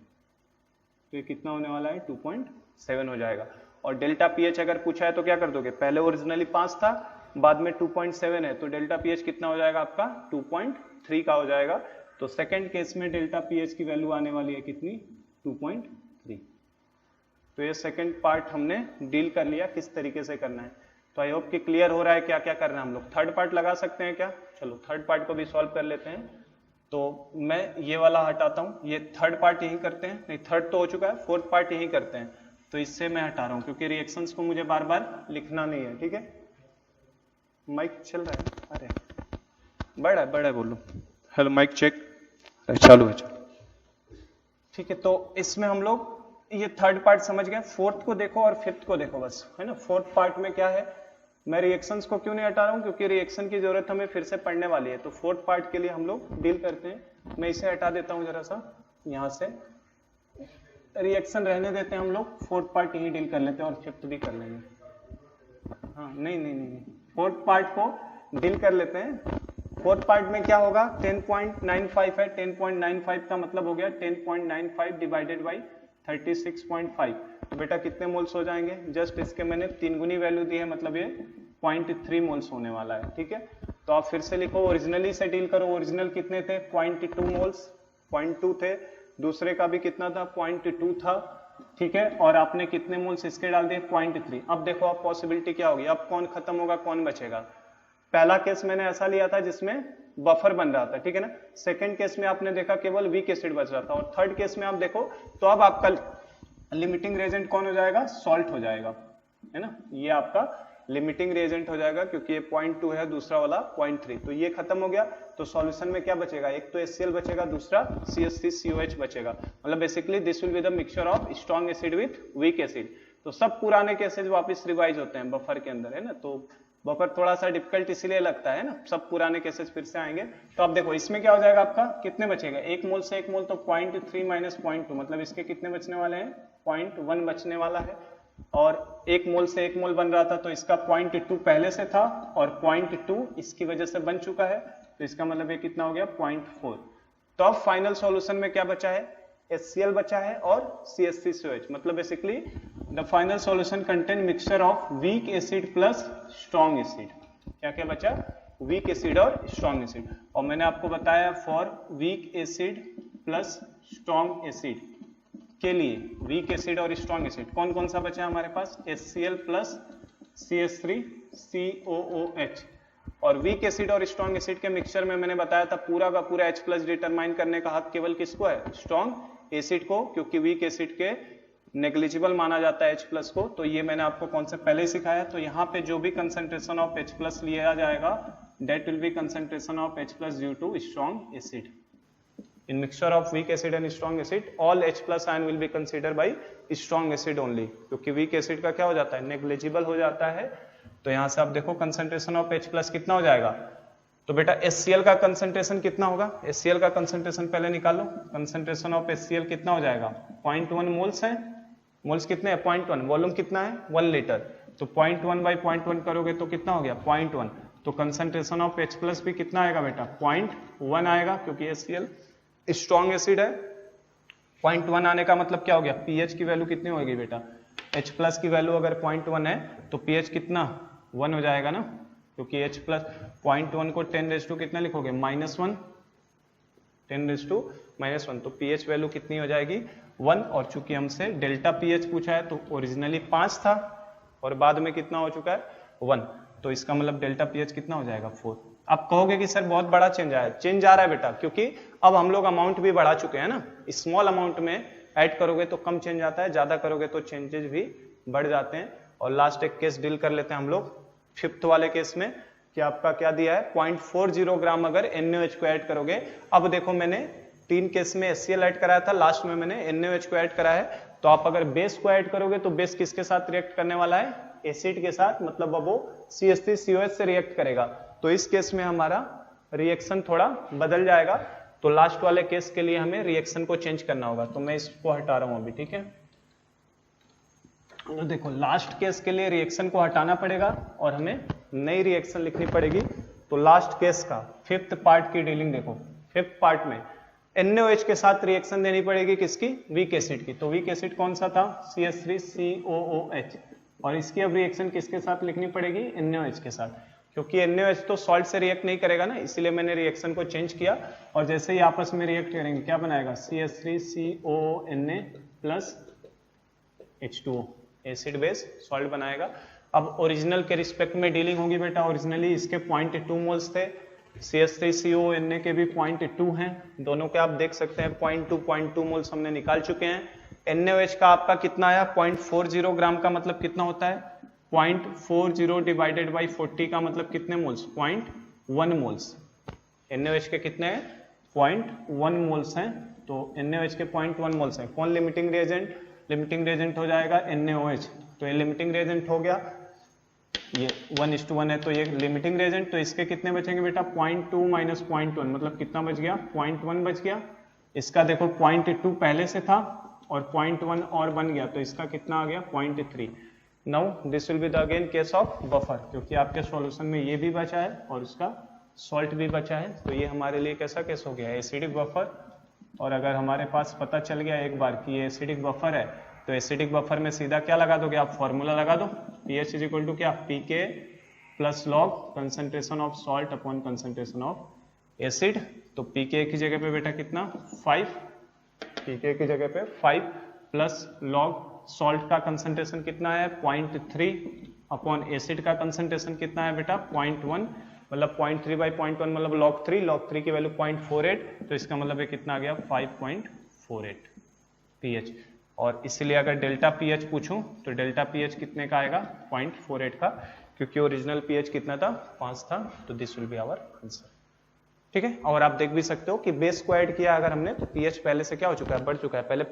तो ये कितना होने वाला है 2.7 हो जाएगा। और डेल्टा पीएच अगर पूछा है तो क्या कर दोगे, पहले ओरिजिनली 5 था बाद में 2.7 है, तो डेल्टा पीएच कितना हो जाएगा आपका 2.3 का हो जाएगा। तो सेकंड केस में डेल्टा पीएच की वैल्यू आने वाली है कितनी 2.3। तो ये सेकंड पार्ट हमने डील कर लिया किस तरीके से करना है। तो आई होप कि क्लियर हो रहा है क्या क्या करना है हम लोग। थर्ड पार्ट लगा सकते हैं क्या? चलो थर्ड पार्ट को भी सॉल्व कर लेते हैं। तो मैं ये वाला हटाता हूँ, ये थर्ड पार्ट यही करते हैं, नहीं थर्ड तो हो चुका है, फोर्थ पार्ट यही करते हैं, तो इससे मैं हटा रहा हूँ क्योंकि रिएक्शंस को मुझे बार बार लिखना नहीं है। ठीक है, माइक चल रहा है? अरे बड़ा है बोलो। हेलो माइक चेक, चालू है। ठीक है, तो इसमें हम लोग ये थर्ड पार्ट समझ गए। फोर्थ को देखो और फिफ्थ को देखो बस, है ना। फोर्थ पार्ट में क्या है, मैं रिएक्शंस को क्यों नहीं हटा रहा हूँ, क्योंकि रिएक्शन की जरूरत हमें फिर से पढ़ने वाली है, तो फोर्थ पार्ट के लिए हम लोग डील करते हैं। मैं इसे हटा देता हूँ जरा सा यहाँ से, रिएक्शन रहने देते हैं हम लोग, फोर्थ पार्ट यही डील कर लेते हैं और फिफ्थ भी कर लेंगे। हाँ नहीं, फोर्थ पार्ट को डील कर लेते हैं। फोर्थ पार्ट में क्या होगा, 10.95 है, 10.95 का मतलब हो गया 10.95 डिवाइडेड बाई 36.5, तो बेटा कितने मोल्स हो जाएंगे? जस्ट इसके मैंने 3 गुनी वैल्यू दी है, मतलब ये 0.3 मोल्स होने वाला है। ठीक है, तो आप फिर से लिखो, ओरिजिनली से डील करो। ओरिजिनल कितने थे? 0.2 मोल्स, 0.2 थे, दूसरे का भी कितना था? 0.2 था। ठीक है, और आपने कितने मोल्स इसके डाल दिए? 0.3। अब देखो आप पॉसिबिलिटी क्या होगी, अब कौन खत्म होगा, कौन बचेगा? पहला केस मैंने ऐसा लिया था जिसमें बफर बन रहा था, ठीक है ना। सेकंड केस में आपने देखा केवल वीक एसिड बच रहा था, और थर्ड केस में आप देखो तो अब आपका लिमिटिंग रिएजेंट कौन हो जाएगा? सॉल्ट हो जाएगा, है ना। ये आपका लिमिटिंग रिएजेंट हो जाएगा क्योंकि ये 0.2 है, दूसरा वाला 0.3, तो ये खत्म हो गया। तो सॉल्यूशन में क्या बचेगा? एक तो HCl बचेगा, दूसरा CH3COH बचेगा। मतलब basically this will be the mixture of strong acid with weak acid. तो सब पुराने केसेस वापस रिवाइज होते हैं बफर के अंदर, है ना। तो बफर थोड़ा सा डिफिकल्ट इसीलिए लगता है ना, सब पुराने केसेस फिर से आएंगे। तो अब देखो इसमें क्या हो जाएगा आपका, कितने बचेगा? 1 मोल से 1 मोल, तो 0.3 माइनस 0.2, मतलब इसके कितने बचने वाले हैं? 0.1 बचने वाला है। और 1 मोल से 1 मोल बन रहा था, तो इसका 0.2 पहले से था और 0.2 इसकी वजह से बन चुका है, तो इसका मतलब ये कितना हो गया? 0.4। तो अब फाइनल सॉल्यूशन में क्या बचा है? HCl बचा है और CH3COH, मतलब basically the final solution contain mixture of weak acid plus strong acid. क्या क्या बचा? वीक एसिड और स्ट्रॉन्ग एसिड। और मैंने आपको बताया for weak acid plus strong acid के लिए, वीक एसिड और स्ट्रॉन्ग एसिड कौन कौन सा बचा है हमारे पास? HCl plus CH3COOH। और वीक एसिड और स्ट्रॉन्ग एसिड के मिक्सचर में मैंने बताया था पूरा का पूरा H प्लस डिटरमाइन करने का हक केवल किसको है? स्ट्रॉन्ग एसिड को, क्योंकि वीक एसिड के नेग्लिजिबल माना जाता है H प्लस को। तो ये मैंने आपको कॉन्सेप्ट पहले ही सिखाया। तो यहाँ पे जो भी कंसंट्रेशन ऑफ H प्लस लिया जाएगा, that will be concentration of H plus due to strong acid. In mixture of weak acid and strong acid, all H plus ion will be considered by strong acid only, क्योंकि weak acid का क्या हो जाता है? Negligible हो जाता है। तो यहाँ से आप देखो कंसंट्रेशन ऑफ H plus कितना हो जाएगा? तो बेटा HCl का कंसंट्रेशन कितना होगा? HCl का कंसंट्रेशन पहले निकालो। कंसंट्रेशन ऑफ HCl कितना हो जाएगा? 0.1 मोल्स है। मोल्स कितने हैं? 0.1। वॉल्यूम कितना है? 1 लीटर। तो 0.1 बाई 0.1 करोगे तो कितना हो गया? 0.1। तो कंसंट्रेशन ऑफ H प्लस भी कितना आएगा बेटा? 0.1 आएगा, क्योंकि HCl स्ट्रॉन्ग एसिड है। 0.1 आने का मतलब क्या हो गया? pH की वैल्यू कितनी होगी बेटा? H प्लस की वैल्यू अगर 0.1 है तो pH कितना? 1 हो जाएगा ना, क्योंकि H प्लस 0.1 को 10⁻⁻⁴ कितना लिखोगे? -1, 10⁻⁻⁴ तो pH वैल्यू कितनी हो जाएगी? 1। और चूंकि हमसे डेल्टा pH पूछा है तो ओरिजिनली 5 था और बाद में कितना हो चुका है? 1। तो इसका मतलब डेल्टा pH कितना हो जाएगा? 4। आप कहोगे कि सर बहुत बड़ा चेंज आया है। चेंज आ रहा है बेटा, क्योंकि अब हम लोग अमाउंट भी बढ़ा चुके हैं ना। स्मॉल अमाउंट में ऐड करोगे तो कम चेंज आता है, ज्यादा करोगे तो चेंजेस भी बढ़ जाते हैं। और लास्ट एक केस डील कर लेते हैं हम लोग, फिफ्थ वाले केस में, कि आपका क्या दिया है? 0.40 ग्राम अगर NaOH को ऐड करोगे। अब देखो मैंने 3 केस में HCl ऐड कराया था, लास्ट में मैंने NaOH को ऐड कराया है। तो आप अगर बेस को ऐड करोगे तो बेस किसके साथ रिएक्ट करने वाला है? एसिड के साथ, मतलब अब वो CH3COH से रिएक्ट करेगा। तो इस केस में हमारा रिएक्शन थोड़ा बदल जाएगा। तो लास्ट वाले केस के लिए हमें रिएक्शन को चेंज करना होगा, तो मैं इसको हटा रहा हूं अभी, ठीक है। तो देखो लास्ट केस के लिए रिएक्शन को हटाना पड़ेगा और हमें नई रिएक्शन लिखनी पड़ेगी। तो लास्ट केस का फिफ्थ पार्ट की डीलिंग देखो। फिफ्थ पार्ट में NaOH के साथ रिएक्शन देनी पड़ेगी, किसकी? वीक एसिड की। तो वीक एसिड कौन सा था? CH3COOH। और इसकी अब रिएक्शन किसके साथ लिखनी पड़ेगी? NaOH के साथ, क्योंकि NaOH तो सॉल्ट से रिएक्ट नहीं करेगा ना, इसीलिए मैंने रिएक्शन को चेंज किया। और जैसे ही आपस में रिएक्ट करेंगे क्या बनाएगा? CH3COONA plus H2O, acid base salt बनाएगा। अब ओरिजिनल के रिस्पेक्ट में डीलिंग होगी बेटा। ओरिजिनली इसके 0.2 मोल्स थे, CH3CO Na के भी 0.2 हैं, दोनों के आप देख सकते हैं 0.2 मोल्स हमने निकाल चुके हैं। NaOH का आपका कितना आया 0.40 ग्राम का मतलब कितना होता है 0.40 डिवाइडेड बाई 40 का मतलब कितने मोल्स 0.1 मोल्स। NaOH के कितने हैं 0.1 मोल्स हैं, तो NaOH के 0.1 मोल्स हैं। कौन लिमिटिंग रिएजेंट, लिमिटिंग रिएजेंट हो जाएगा NaOH, तो ये लिमिटिंग रिएजेंट हो गया, ये 1:1 है तो ये लिमिटिंग रिएजेंट, तो इसके कितने बचेंगे बेटा 0.2 माइनस 0.1 मतलब कितना बच गया 0.1 बच गया। इसका देखो 0.2 पहले से था और 0.1 और बन गया, तो इसका कितना आ गया 0.3। Now this will be the again case of buffer, क्योंकि आपके सॉल्यूशन में ये भी बचा है और उसका सॉल्ट भी बचा है, तो ये हमारे लिए कैसा केस हो गया एसिडिक बफर। और अगर हमारे पास पता चल गया एक बार कि ये एसिडिक बफर है, तो एसिडिक बफर में सीधा क्या लगा दोगे आप फॉर्मूला लगा दो, pH इज इक्वल टू क्या pK plus log concentration of salt upon concentration of acid. तो pK की जगह पे बेटा कितना 5, pK की जगह पे 5 प्लस लॉग सॉल्ट का कंसंट्रेशन कितना है 0.3 अपॉन एसिड का कंसंट्रेशन कितना है बेटा 0.1, मतलब 0.3 बाई 0.1 मतलब लॉग 3 की वैल्यू 0.48, तो इसका मतलब ये कितना आ गया 5.48 pH। और इसलिए अगर डेल्टा pH पूछूं तो डेल्टा pH कितने का आएगा 0.48 का, क्योंकि ओरिजिनल pH कितना था 5 था, तो this will be our answer. ठीक है, और आप देख भी सकते हो कि बेस को ऐड किया अगर हमने तो pH पहले से क्या हो चुका है बढ़ चुका है, पहले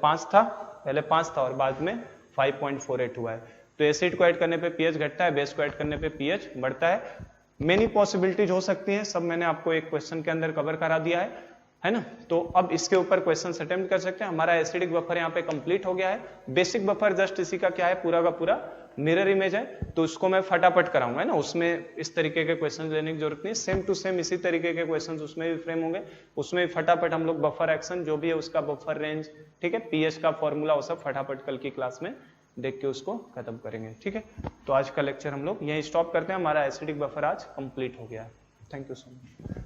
5 था और बाद में 5.48 हुआ है। तो एसिड को ऐड करने पे pH घटता है, बेस को ऐड करने पे pH बढ़ता है। मेनी पॉसिबिलिटीज हो सकती हैं, सब मैंने आपको एक क्वेश्चन के अंदर कवर करा दिया है ना। तो अब इसके ऊपर क्वेश्चन अटेम्प्ट कर सकते हैं। हमारा एसिडिक बफर यहाँ पे कंप्लीट हो गया है। बेसिक बफर जस्ट इसी का क्या है पूरा का पूरा मिरर इमेज है, तो उसको मैं फटाफट कराऊंगा है ना, उसमें इस तरीके के क्वेश्चन लेने की जरूरत नहीं, सेम टू सेम इसी तरीके के क्वेश्चन उसमें भी फ्रेम होंगे, उसमें फटाफट हम लोग बफर एक्शन जो भी है उसका बफर रेंज, ठीक है, पीएच का फॉर्मूला वो सब फटाफट कल की क्लास में देख के उसको खत्म करेंगे। ठीक है, तो आज का लेक्चर हम लोग यहीं स्टॉप करते हैं। हमारा एसिडिक बफर आज कंप्लीट हो गया है। Thank you so much.